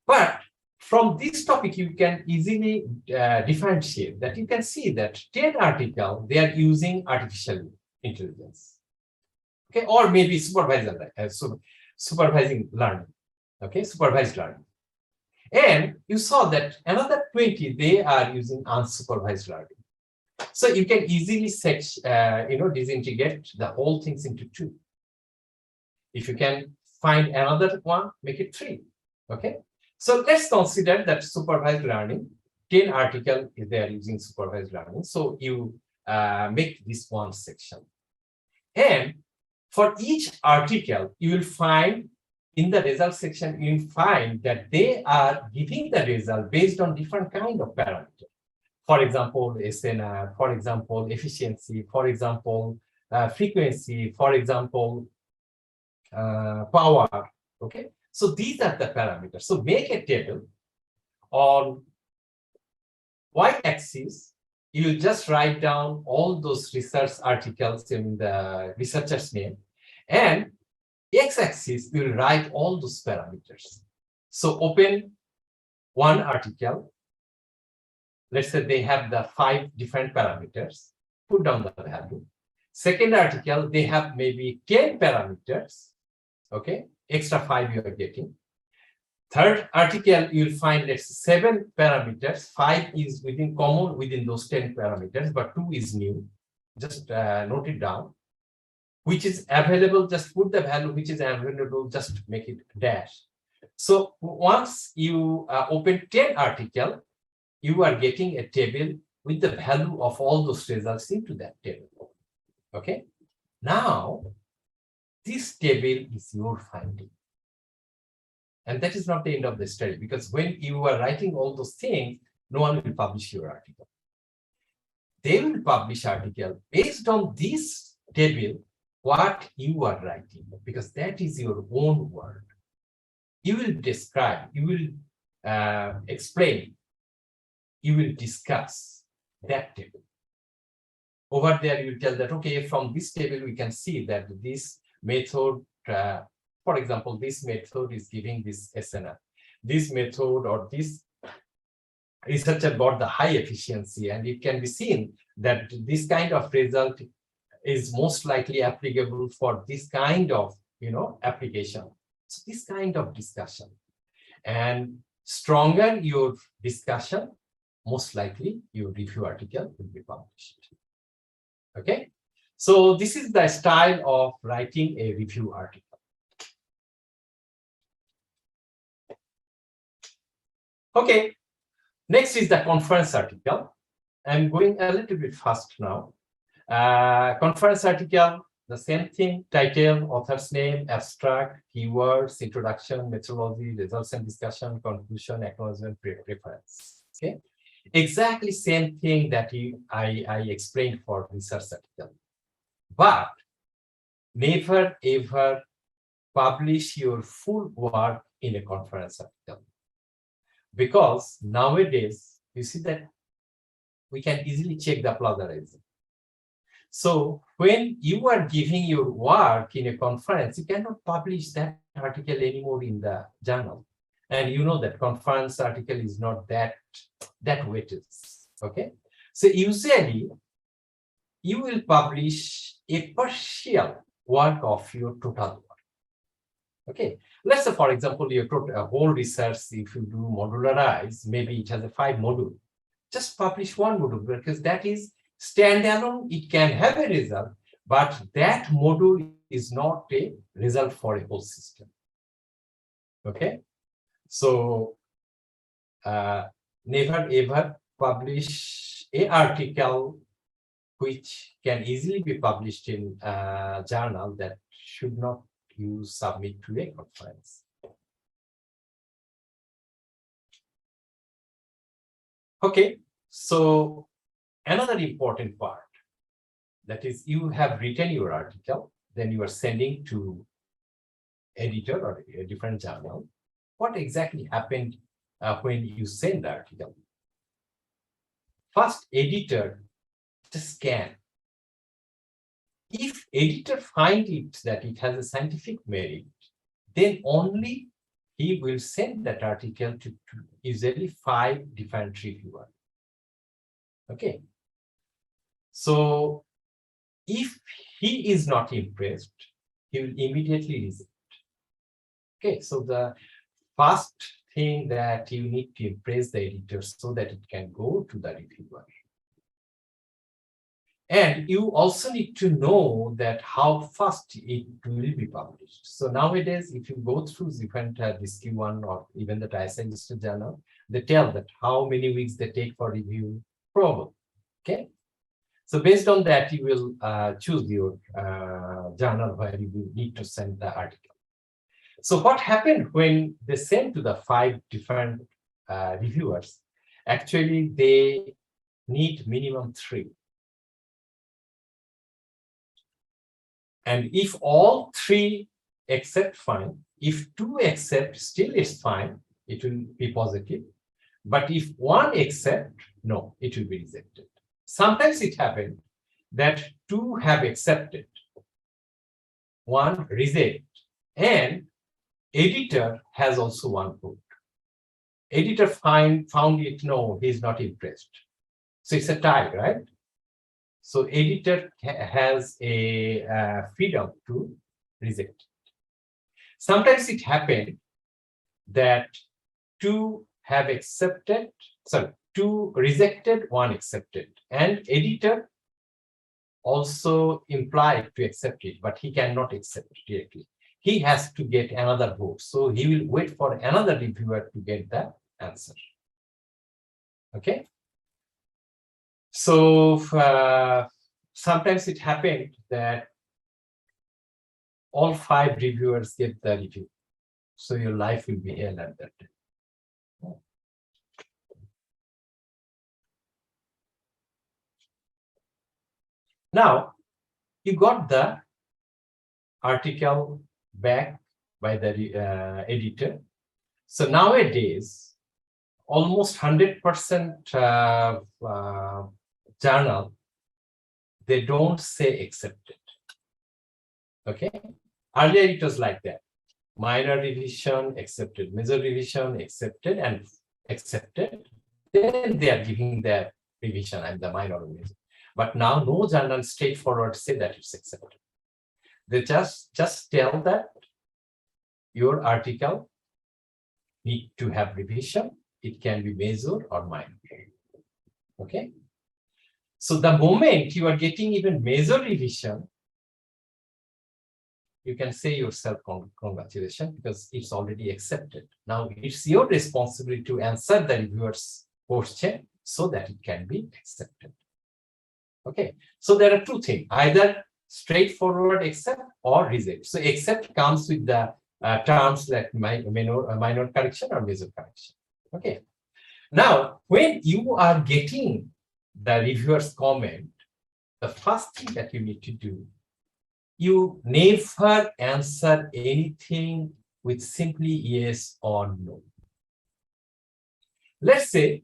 But from this topic, you can easily differentiate that. You can see that 10 articles, they are using artificial intelligence. Okay, or maybe supervising learning. Okay, supervised learning. And you saw that another 20, they are using unsupervised learning. So you can easily disintegrate the whole things into two. If you can find another one, make it 3. Okay. So let's consider that supervised learning, 10 articles, they are using supervised learning. So you make this one section. And for each article, you will find in the result section, you will find that they are giving the result based on different kind of parameters. For example, SNR, for example, efficiency, for example, frequency, for example, power. Okay, so these are the parameters. So make a table on y-axis. You will just write down all those research articles in the researcher's name, and x-axis will write all those parameters. So open one article let's say they have the 5 different parameters, put down the value. Second article, they have maybe 10 parameters, okay, extra 5 you are getting. Third article, you'll find let's say 7 parameters, 5 is within common within those 10 parameters, but 2 is new. Just note it down. Which is available, just put the value which is available, just make it dash. So once you open 10 article, you are getting a table with the value of all those results into that table. Okay. Now, this table is your finding. And that is not the end of the story, because when you are writing all those things, no one will publish your article. They will publish article based on this table, what you are writing, because that is your own word. You will describe, you will explain, you will discuss that table. Over there, you will tell that, okay, from this table, we can see that this method, for example, this method is giving this SNR. This method or this researcher got the high efficiency, and it can be seen that this kind of result is most likely applicable for this kind of, application. So this kind of discussion, and stronger your discussion, most likely your review article will be published. Okay, so this is the style of writing a review article. Okay, next is the conference article. I'm going a little bit fast now. Conference article, the same thing, title, author's name, abstract, keywords, introduction, methodology, results and discussion, conclusion, acknowledgement, reference. Okay, exactly same thing that I explained for research article. But never ever publish your full work in a conference article. Because nowadays, you see that we can easily check the plagiarism. So when you are giving your work in a conference, you cannot publish that article anymore in the journal. And you know that conference article is not that weighted. Okay. So usually you will publish a partial work of your total work. Okay. Let's say, for example, your whole research, if you do modularize, maybe it has a 5 module. Just publish 1 module, because that is standalone. It can have a result, but that module is not a result for a whole system. Okay, so never ever publish an article which can easily be published in a journal that should not you submit to a conference. Okay, so another important part, that is, you have written your article, then you are sending to editor or a different journal. What exactly happened when you send the article? First, editor just scan. If editor finds it that it has a scientific merit, then only he will send that article to usually 5 different reviewers. Okay. So if he is not impressed, he will immediately reject. Okay, so the first thing that you need to impress the editor so that it can go to the reviewer. And you also need to know that how fast it will be published. So nowadays, if you go through different this Q1 or even the ISI listed journal, they tell that how many weeks they take for review, probably. Okay. So based on that, you will choose your journal where you will need to send the article. So what happened when they sent to the 5 different reviewers? Actually, they need minimum 3. And if all 3 accept, fine. If 2 accept, still is fine. It will be positive. But if 1 accept, no, it will be rejected. Sometimes it happened that 2 have accepted, 1 reject, and editor has also 1 vote. Editor found it, no, he's not impressed. So it's a tie, right? So editor has a freedom to reject. Sometimes it happened that two have accepted, sorry, two rejected, one accepted, and editor also implied to accept it, but he cannot accept it directly. He has to get another vote. So he will wait for another reviewer to get the answer. Okay. So sometimes it happened that all 5 reviewers get the review. So your life will be hell at that time. Now, you got the article back by the editor. So nowadays, almost 100% journal, they don't say accepted. Okay. Earlier it was like that. Minor revision, accepted. Major revision, accepted, and accepted. Then they are giving their revision and the minor revision. But now no journal straightforward say that it's accepted. They just tell that your article need to have revision. It can be major or minor. Okay. So the moment you are getting even major revision, you can say yourself congratulations because it's already accepted. Now it's your responsibility to answer the reviewer's question so that it can be accepted. Okay. So there are two things, either straightforward accept or reject. So accept comes with the terms like minor correction or major correction. Okay. Now, when you are getting the reviewer's comment, the first thing that you need to do, you never answer anything with simply yes or no. Let's say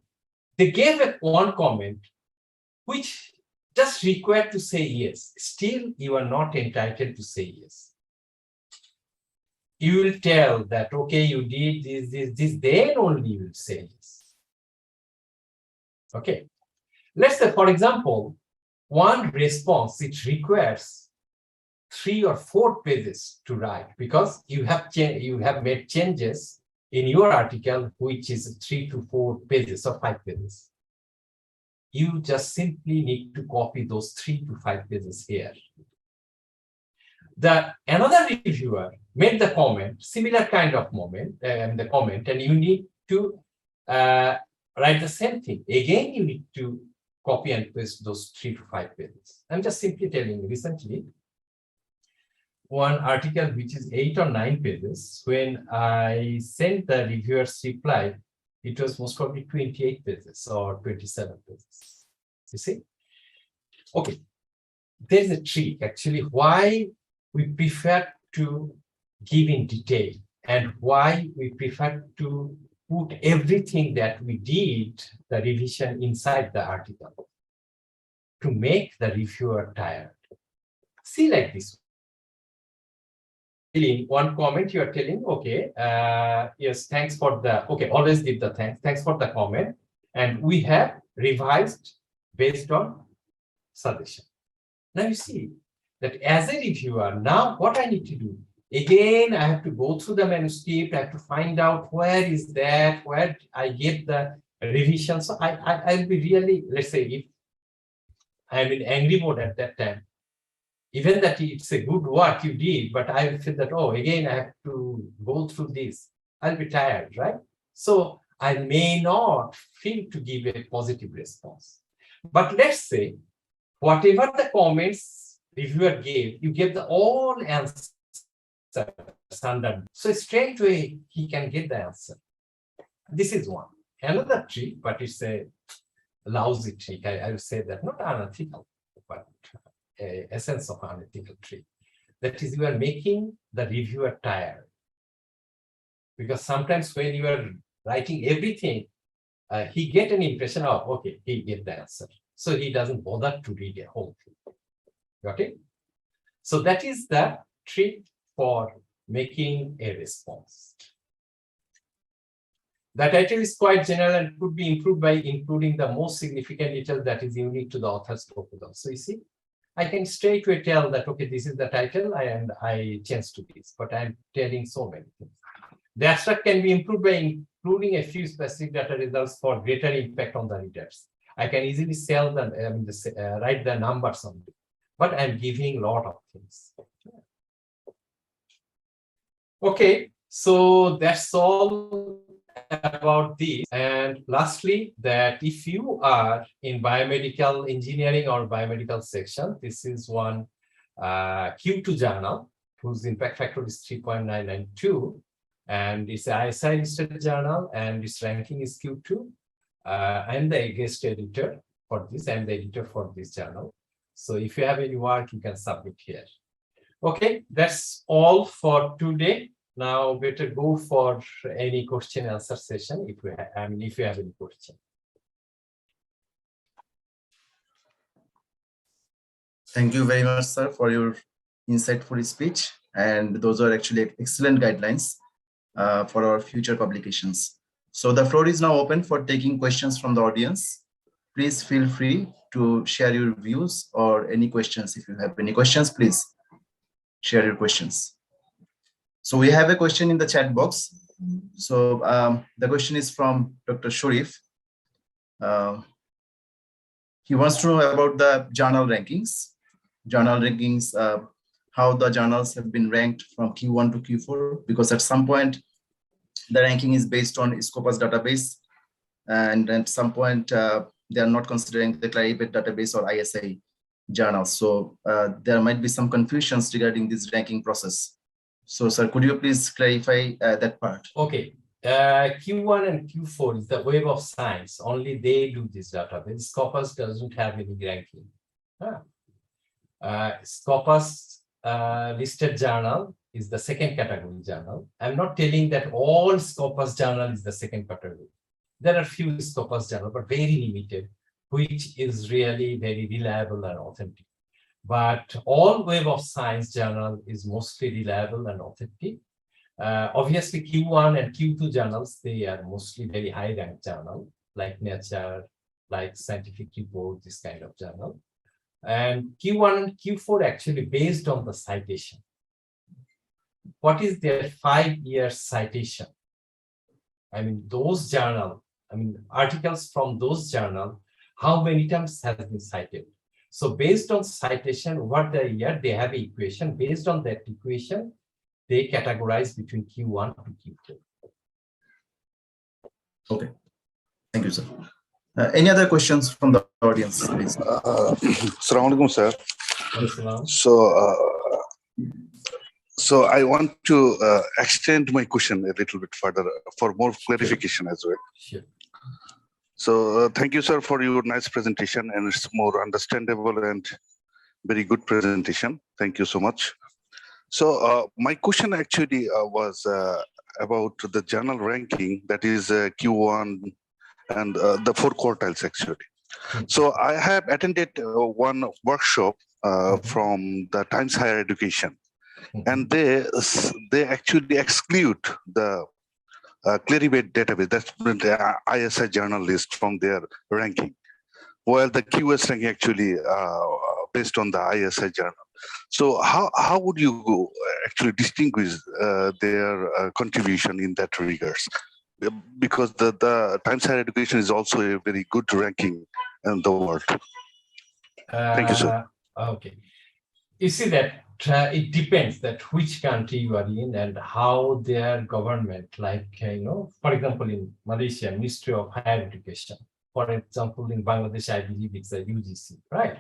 they gave one comment which just required to say yes. Still, you are not entitled to say yes. You will tell that, okay, you did this, then only you will say yes. Okay. Let's say, for example, one response, it requires 3 or 4 pages to write because you have made changes in your article, which is 3 to 4 pages or 5 pages. You just simply need to copy those 3 to 5 pages here. Another reviewer made the comment, similar kind of the comment, and you need to write the same thing. Again, you need to copy and paste those 3 to 5 pages. I'm just simply telling you, recently, one article which is 8 or 9 pages, when I sent the reviewer's reply, it was most probably 28 pages or 27 pages. You see? Okay. There's a trick, actually, why we prefer to give in detail and why we prefer to put everything that we did, the revision, inside the article to make the reviewer tired. See, like this. In one comment, you are telling, okay, yes, thanks for the, okay, always give the thanks for the comment. And we have revised based on suggestion. Now you see that as a reviewer, now what I need to do? Again, I have to go through the manuscript, I have to find out where is that, where I get the revision. So I'll be really, let's say, if I'm in angry mode at that time, even that it's a good work you did, but I feel that, oh, again, I have to go through this. I'll be tired, right? So I may not feel to give a positive response. But let's say, whatever the comments reviewer gave, you gave the all answers standard. So straight away, he can get the answer. This is one. Another trick, but it's a lousy trick. I would say that, not unethical, but essence of unethical trick. That is, you are making the reviewer tired. Because sometimes when you are writing everything, he get an impression of, okay, he get the answer. So he doesn't bother to read a whole thing. Got it? So that is the trick for making a response. The title is quite general and could be improved by including the most significant detail that is unique to the author's proposal. So you see, I can straightway tell that, okay, this is the title and I change to this, but I'm telling so many things. The abstract can be improved by including a few specific data results for greater impact on the readers. I can easily sell them, write the numbers on it, but I'm giving a lot of things. Okay, so that's all about this. And lastly, that if you are in biomedical engineering or biomedical section, this is one Q2 journal whose impact factor is 3.992, and it's an ISI listed journal and its ranking is Q2. I'm the guest editor for this. I'm the editor for this journal. So if you have any work, you can submit here. Okay, that's all for today. Now better go for any question answer session if you have, if you have any question. Thank you very much, sir, for your insightful speech. And those are actually excellent guidelines for our future publications. So the floor is now open for taking questions from the audience. Please feel free to share your views or any questions. If you have any questions, please share your questions. So we have a question in the chat box. So the question is from Dr. Sharif. He wants to know about the journal rankings. How the journals have been ranked from Q1 to Q4, because at some point the ranking is based on Scopus database, and at some point they are not considering the Clarivate database or ISI journals. So there might be some confusions regarding this ranking process. So, sir, could you please clarify that part? Okay. Q1 and Q4 is the Web of Science. Only they do this database. Scopus doesn't have any ranking. Scopus listed journal is the second category journal. I'm not telling that all Scopus journal is the second category. There are few Scopus journal, but very limited, which is really very reliable and authentic. But all Web of Science journal is mostly reliable and authentic. Obviously, Q1 and Q2 journals, they are mostly very high ranked journal, like Nature, like Scientific Report, this kind of journal. And Q1 and Q4 actually based on the citation. What is their 5-year citation? I mean, those journal, articles from those journal, how many times has been cited? So based on citation, what the year, they have an equation. Based on that equation, they categorize between Q1 to Q4. Okay, thank you, sir. Any other questions from the audience, please? Assalamu alaikum, sir. Assalam. So I want to extend my question a little bit further for more clarification as well. Sure. So thank you, sir, for your nice presentation, and it's more understandable and very good presentation. Thank you so much. So my question actually was about the journal ranking, that is Q1 and the 4 quartiles actually. So I have attended one workshop from the Times Higher Education, and they actually exclude the Clarivate database, that's the ISI journal list, from their ranking, while the QS ranking actually based on the ISI journal. So how would you actually distinguish their contribution in that regards? Because the Times Higher Education is also a very good ranking in the world. Thank you, sir. Okay. You see that it depends that which country you are in and how their government, like, for example, in Malaysia, Ministry of Higher Education. For example, in Bangladesh, I believe it's a UGC, right?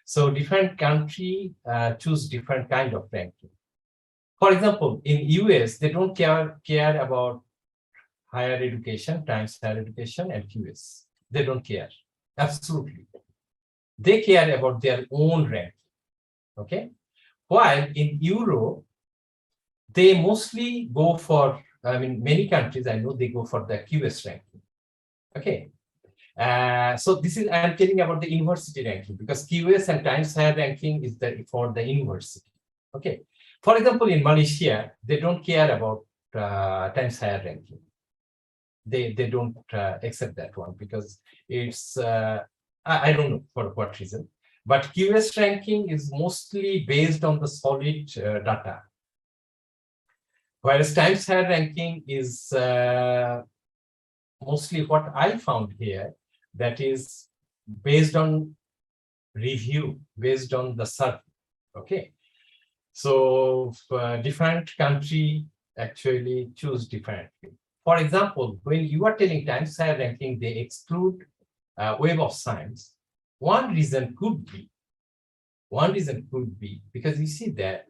So different country choose different kind of ranking. For example, in US, they don't care about higher education, Times Higher Education, and QS. They don't care. Absolutely. They care about their own ranking. Okay. While in Europe, they mostly go for, many countries I know they go for the QS ranking. Okay. So this is, I'm telling about the university ranking, because QS and Times Higher ranking is for the university. Okay. For example, in Malaysia, they don't care about Times Higher ranking. they don't accept that one because it's I don't know for what reason, but QS ranking is mostly based on the solid data, whereas times higher ranking is mostly what I found here, that is based on review, based on the survey. Okay, so different country actually choose differently. For example, when you are telling times higher ranking, they exclude Web of Science. One reason could be because you see that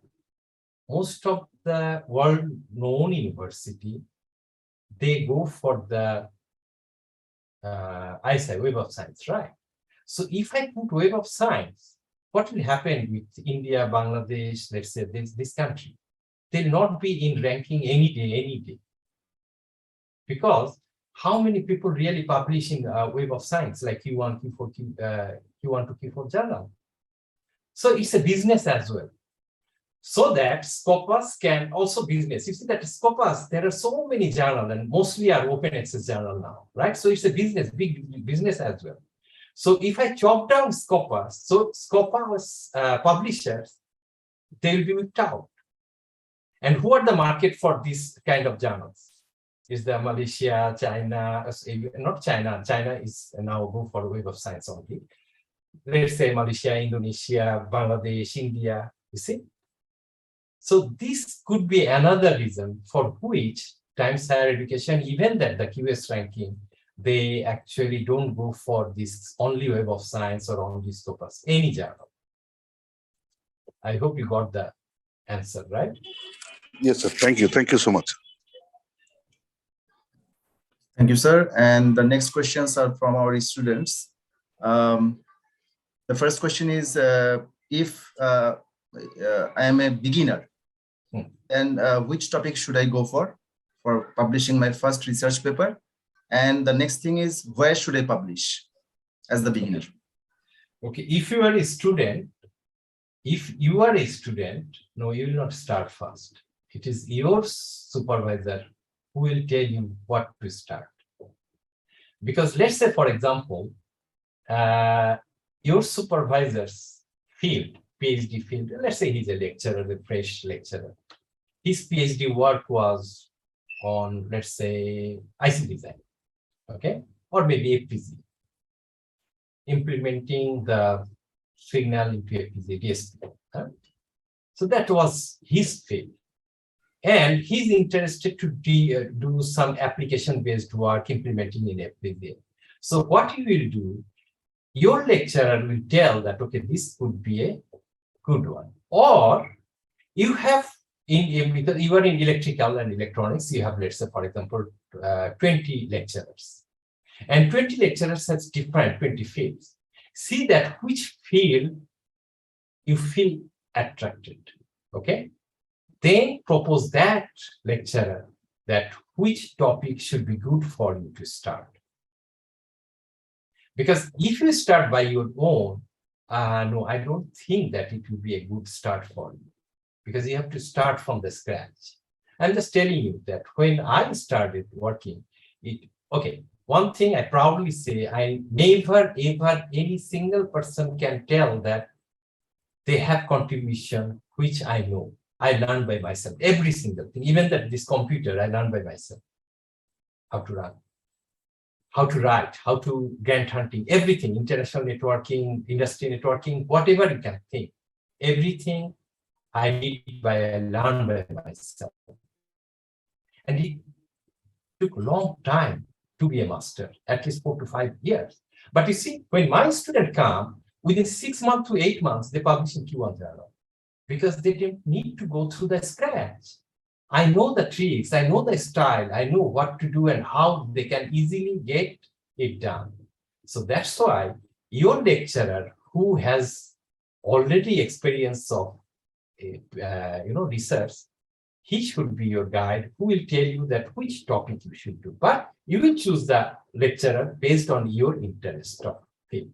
most of the world-known university, they go for the ISI, Web of Science, right? So if I put Web of Science, what will happen with India, Bangladesh, let's say this country? They'll not be in ranking any day. Because how many people really publish in Web of Science, like Q1, Q4, Q1 to Q4 journal? So it's a business as well. So that Scopus can also business. You see that Scopus, there are so many journals and mostly are open access journal now, right? So it's a business, big business as well. So if I chop down Scopus, so Scopus publishers, they will be whipped out. And who are the market for this kind of journals? Is the Malaysia, China, not China. China is now go for Web of Science only. Let's say Malaysia, Indonesia, Bangladesh, India, you see? So this could be another reason for which times higher education, even that the QS ranking, they actually don't go for this only Web of Science or only Scopus, any journal. I hope you got the answer, right? Yes, sir. Thank you. Thank you so much. Thank you, sir. And the next questions are from our students. The first question is, if I am a beginner, then which topic should I go for publishing my first research paper? And the next thing is, where should I publish as the beginner? Okay, if you are a student, no, you will not start first. It is your supervisor who will tell you what to start. Because let's say, for example, your supervisor's field, PhD field, let's say he's a lecturer, a fresh lecturer. His PhD work was on, let's say, IC design, okay? Or maybe FPGA, implementing the signal into FPGA, DSP. So that was his field. And he's interested to do some application-based work implementing in FPGA. So what you will do, your lecturer will tell that, okay, this could be a good one. Or you have, because you are in electrical and electronics, you have, let's say, for example, 20 lecturers. And 20 lecturers has different 20 fields. See that which field you feel attracted, okay? Then propose that lecturer that which topic should be good for you to start. Because if you start by your own, no, I don't think that it will be a good start for you, because you have to start from the scratch. I'm just telling you that when I started working, okay, one thing I proudly say, I never ever any single person can tell that they have contribution which I know. I learned by myself, every single thing, even that this computer, I learned by myself. How to run, how to write, how to grant hunting, everything, international networking, industry networking, whatever you can think, everything I learned by myself. And it took a long time to be a master, at least 4 to 5 years. But you see, when my students come, within 6 months to 8 months, they publish in Q1 journal, because they didn't need to go through the scratch. I know the tricks, I know the style, I know what to do and how they can easily get it done. So that's why your lecturer who has already experience of research, he should be your guide who will tell you that which topic you should do. But you will choose the lecturer based on your interest of field.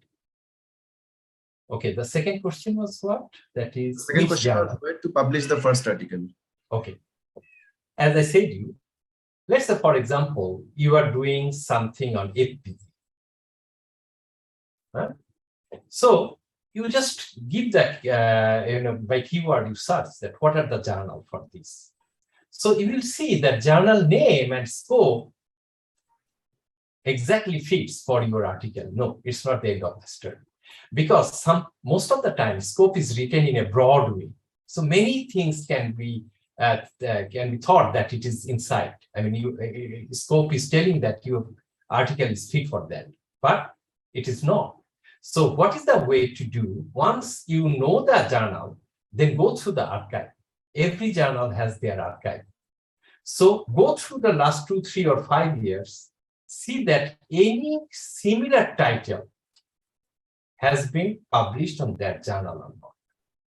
Okay, the second question was what? That is, second question was where to publish the first article. Okay. As I said you, Let's say, for example, you are doing something on FPG. Right? So you just give that, by keyword, you search that what are the journal for this. So you will see that journal name and scope exactly fits for your article. No, it's not the end of the story. Because most of the time, scope is written in a broad way. So many things can be thought that it is inside. I mean, scope is telling that your article is fit for that, but it is not. So what is the way to do? Once you know the journal, then go through the archive. Every journal has their archive. So go through the last 2, 3, or 5 years, see that any similar title has been published on that journal or not.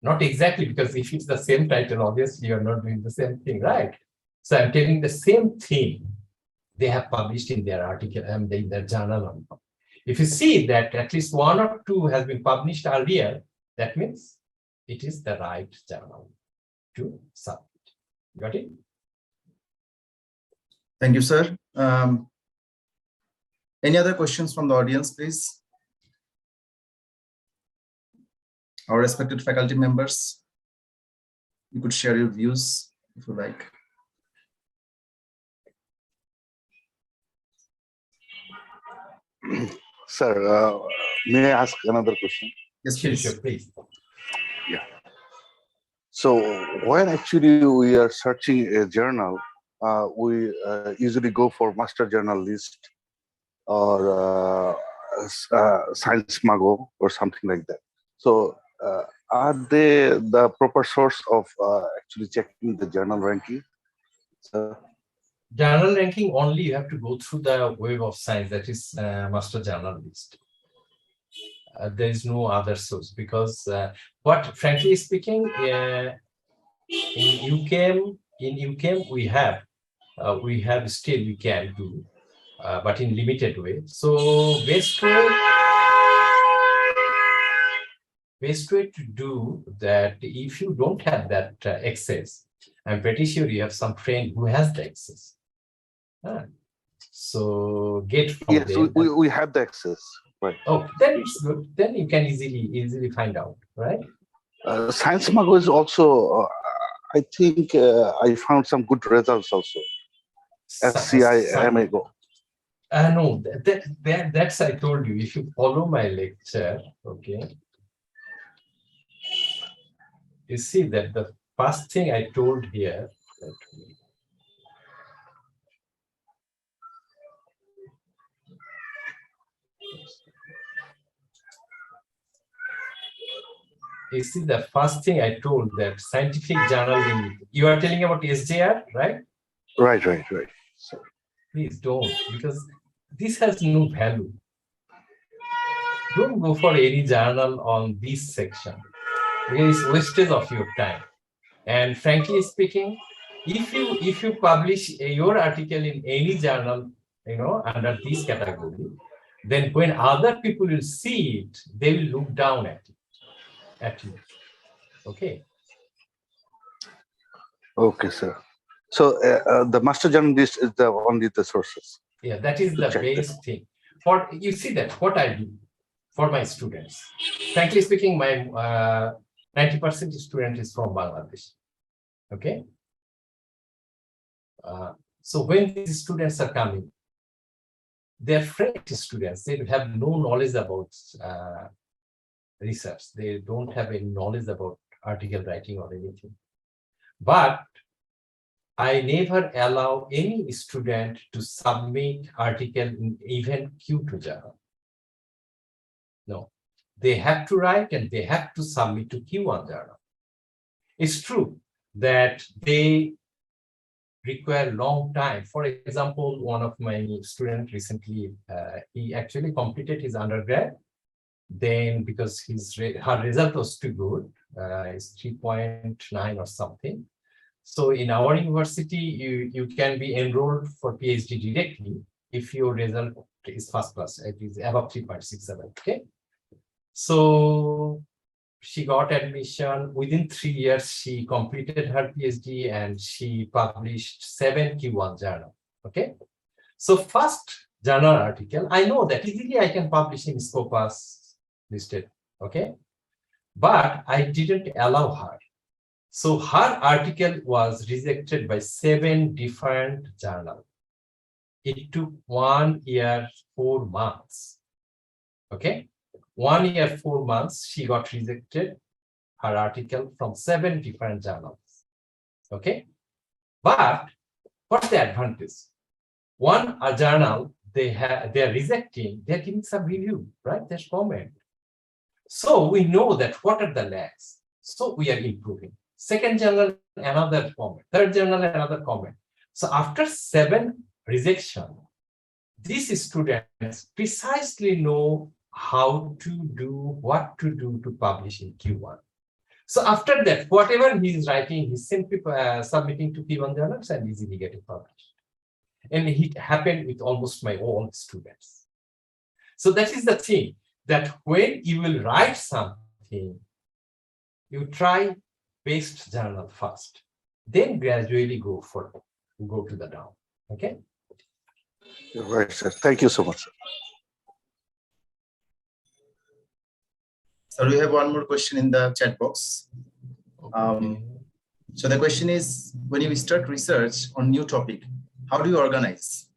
Not exactly, because if it's the same title, obviously you're not doing the same thing, right? So I'm telling the same thing they have published in their article and in their journal or not. If you see that at least 1 or 2 has been published earlier, that means it is the right journal to submit. Got it? Thank you, sir. Any other questions from the audience, please? Our respected faculty members, you could share your views if you like. Sir, may I ask another question? Yes, Sure, please. sure, please. So when actually we are searching a journal, we usually go for master journal list or Science Mago or something like that. So are they the proper source of actually checking the journal ranking? So, Journal ranking only you have to go through the Web of Science, that is master journal list. There is no other source, because what frankly speaking, in UCAM we have still we can do, but in limited way. So best way to do that, if you don't have that access, I'm pretty sure you have some friend who has the access. So get from yes, them. we have the access, right? Oh, then it's good. Then you can easily find out, right? Science Mago is also, I think I found some good results also. SCI Mago. No, that's I told you. If you follow my lecture, okay, you see that the first thing I told here. You see, the first thing I told that scientific journal you are telling about SJR, right? Right. So, Please don't, because this has no value. Don't go for any journal on this section. It is wastage of your time. And frankly speaking, if you publish your article in any journal, under this category, then when other people will see it, they will look down at you. Okay. okay, sir. So the master journal list is only the sources. Yeah, that is the best thing. For you see that what I do for my students. Frankly speaking, my 90% student is from Bangladesh. Okay. So when these students are coming, they're French students. They have no knowledge about research. They don't have any knowledge about article writing or anything. But I never allow any student to submit article in even Q2 journal. No, they have to write and they have to submit to Q1 journal. It's true that they require long time. For example, one of my students recently, he actually completed his undergrad. Then because her result was too good, it's 3.9 or something. So in our university, you can be enrolled for PhD directly if your result is first class, it is above 3.67. Okay. So she got admission. Within 3 years, she completed her PhD and she published 7 Q1 journal. Okay. So first journal article, I know that easily I can publish in Scopus listed. Okay. But I didn't allow her. So her article was rejected by 7 different journals. It took 1 year, 4 months. Okay. 1 year, 4 months, she got rejected, her article, from 7 different journals. Okay. But what's the advantage? One journal, they are rejecting, they're giving some review, right? There's comment. So we know that what are the lags. So we are improving. Second journal, another comment. Third journal, another comment. So after 7 rejection, these students precisely know how to do, what to do to publish in Q1. So after that, whatever he is writing, he's simply submitting to P1 journals and easily getting published. And it happened with almost my own students. So that is the thing, that when you will write something, you try best journal first, then gradually go to the down. Okay. Right, sir. Thank you so much, sir. So we have one more question in the chat box. So the question is, when you start research on new topic, how do you organize?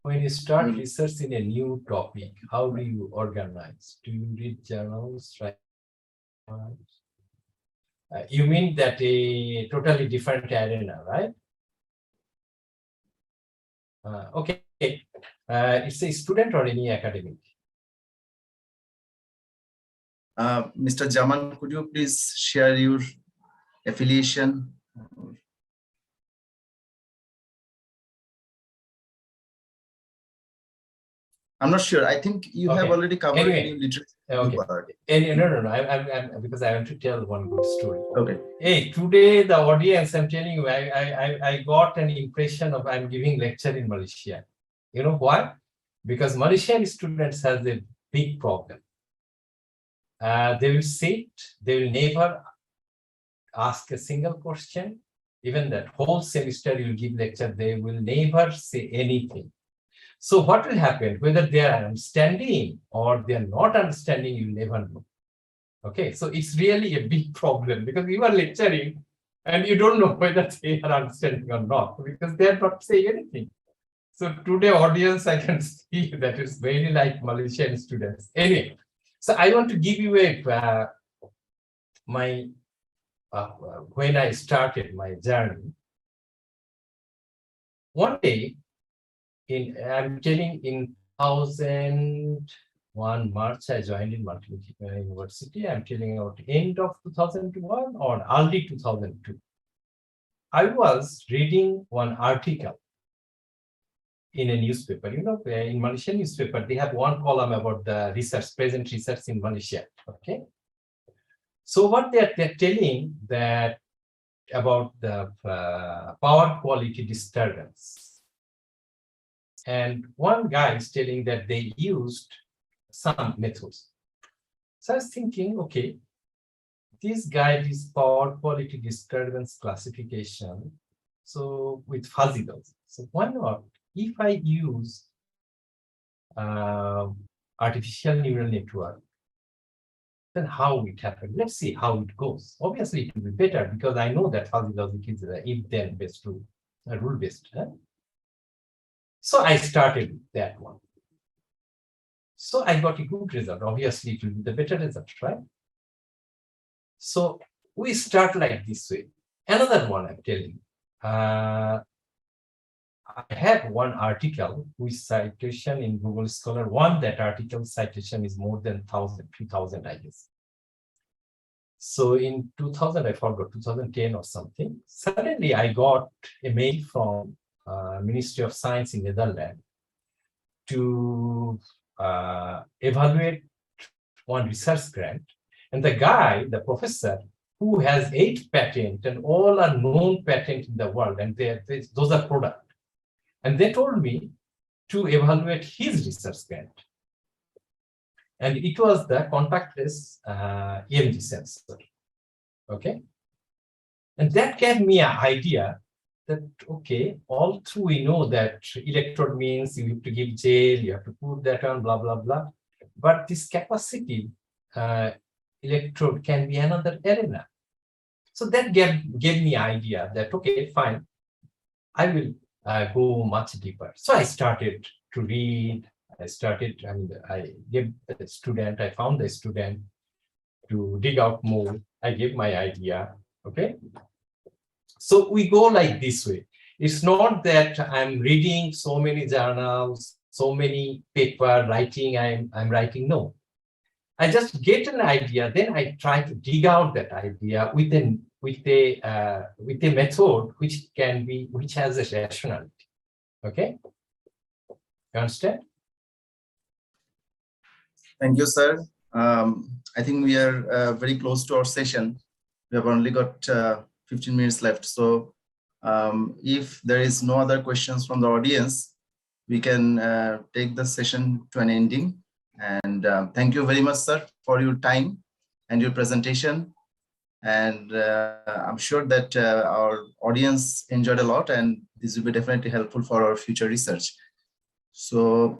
When you start research in a new topic, how do you organize? Do you read journals, right? You mean that a totally different arena, right? Okay. It's a student or any academic? Mr. Jaman, could you please share your affiliation? I'm not sure. I think you have already covered Anyway, any literature. Okay. No. I'm because I want to tell one good story. Okay. Hey, today the audience, I'm telling you, I got an impression of I'm giving lecture in Malaysia. You know why? Because Malaysian students has a big problem. They will sit, they will never ask a single question. Even that whole semester you give lecture, they will never say anything. So what will happen, whether they are understanding or they are not understanding, you never know. Okay, so it's really a big problem because you are lecturing and you don't know whether they are understanding or not because they are not saying anything. So today audience, I can see that it's very like Malaysian students. Anyway, so I want to give you a when I started my journey. One day, I'm telling in 2001 March, I joined in Multimedia University. I'm telling about end of 2001 or early 2002. I was reading one article in a newspaper. You know, in Malaysian newspaper, they have one column about the research, present research in Malaysia. Okay. So what they're telling that about the power quality disturbance. And one guy is telling that they used some methods. So I was thinking, okay, this guide is power quality disturbance classification. So with fuzzy bells. So why not? If I use artificial neural network, then how it happened? Let's see how it goes. Obviously, it will be better because I know that fuzzy logic is an if-then based rule, a rule-based. So I started with that one. So I got a good result. Obviously, it will be the better result, right? So we start like this way. Another one I'm telling. I have one article with citation in Google Scholar. That article citation is more than 2,000, I guess. So in 2000, I forgot, 2010 or something. Suddenly, I got a mail from Ministry of Science in Netherlands to evaluate one research grant. And the guy, the professor, who has 8 patents and all are known patents in the world, and those are products. And they told me to evaluate his research grant. And it was the contactless EMG sensor. Okay. And that gave me an idea that, okay, all through we know that electrode means you have to give gel, you have to put that on, blah, blah, blah. But this capacitive electrode can be another arena. So that gave me idea that, okay, fine, I will go much deeper. So I started to read. I gave the student, I found the student to dig out more. I gave my idea, okay? So we go like this way. It's not that I'm reading so many journals, so many paper writing, I'm writing, no. I just get an idea, then I try to dig out that idea with a method which has a rationality. Okay, you understand? Thank you, sir. I think we are very close to our session. We have only got 15 minutes left. So if there is no other questions from the audience, we can take the session to an ending. And thank you very much, sir, for your time and your presentation. And I'm sure that our audience enjoyed a lot, and this will be definitely helpful for our future research. So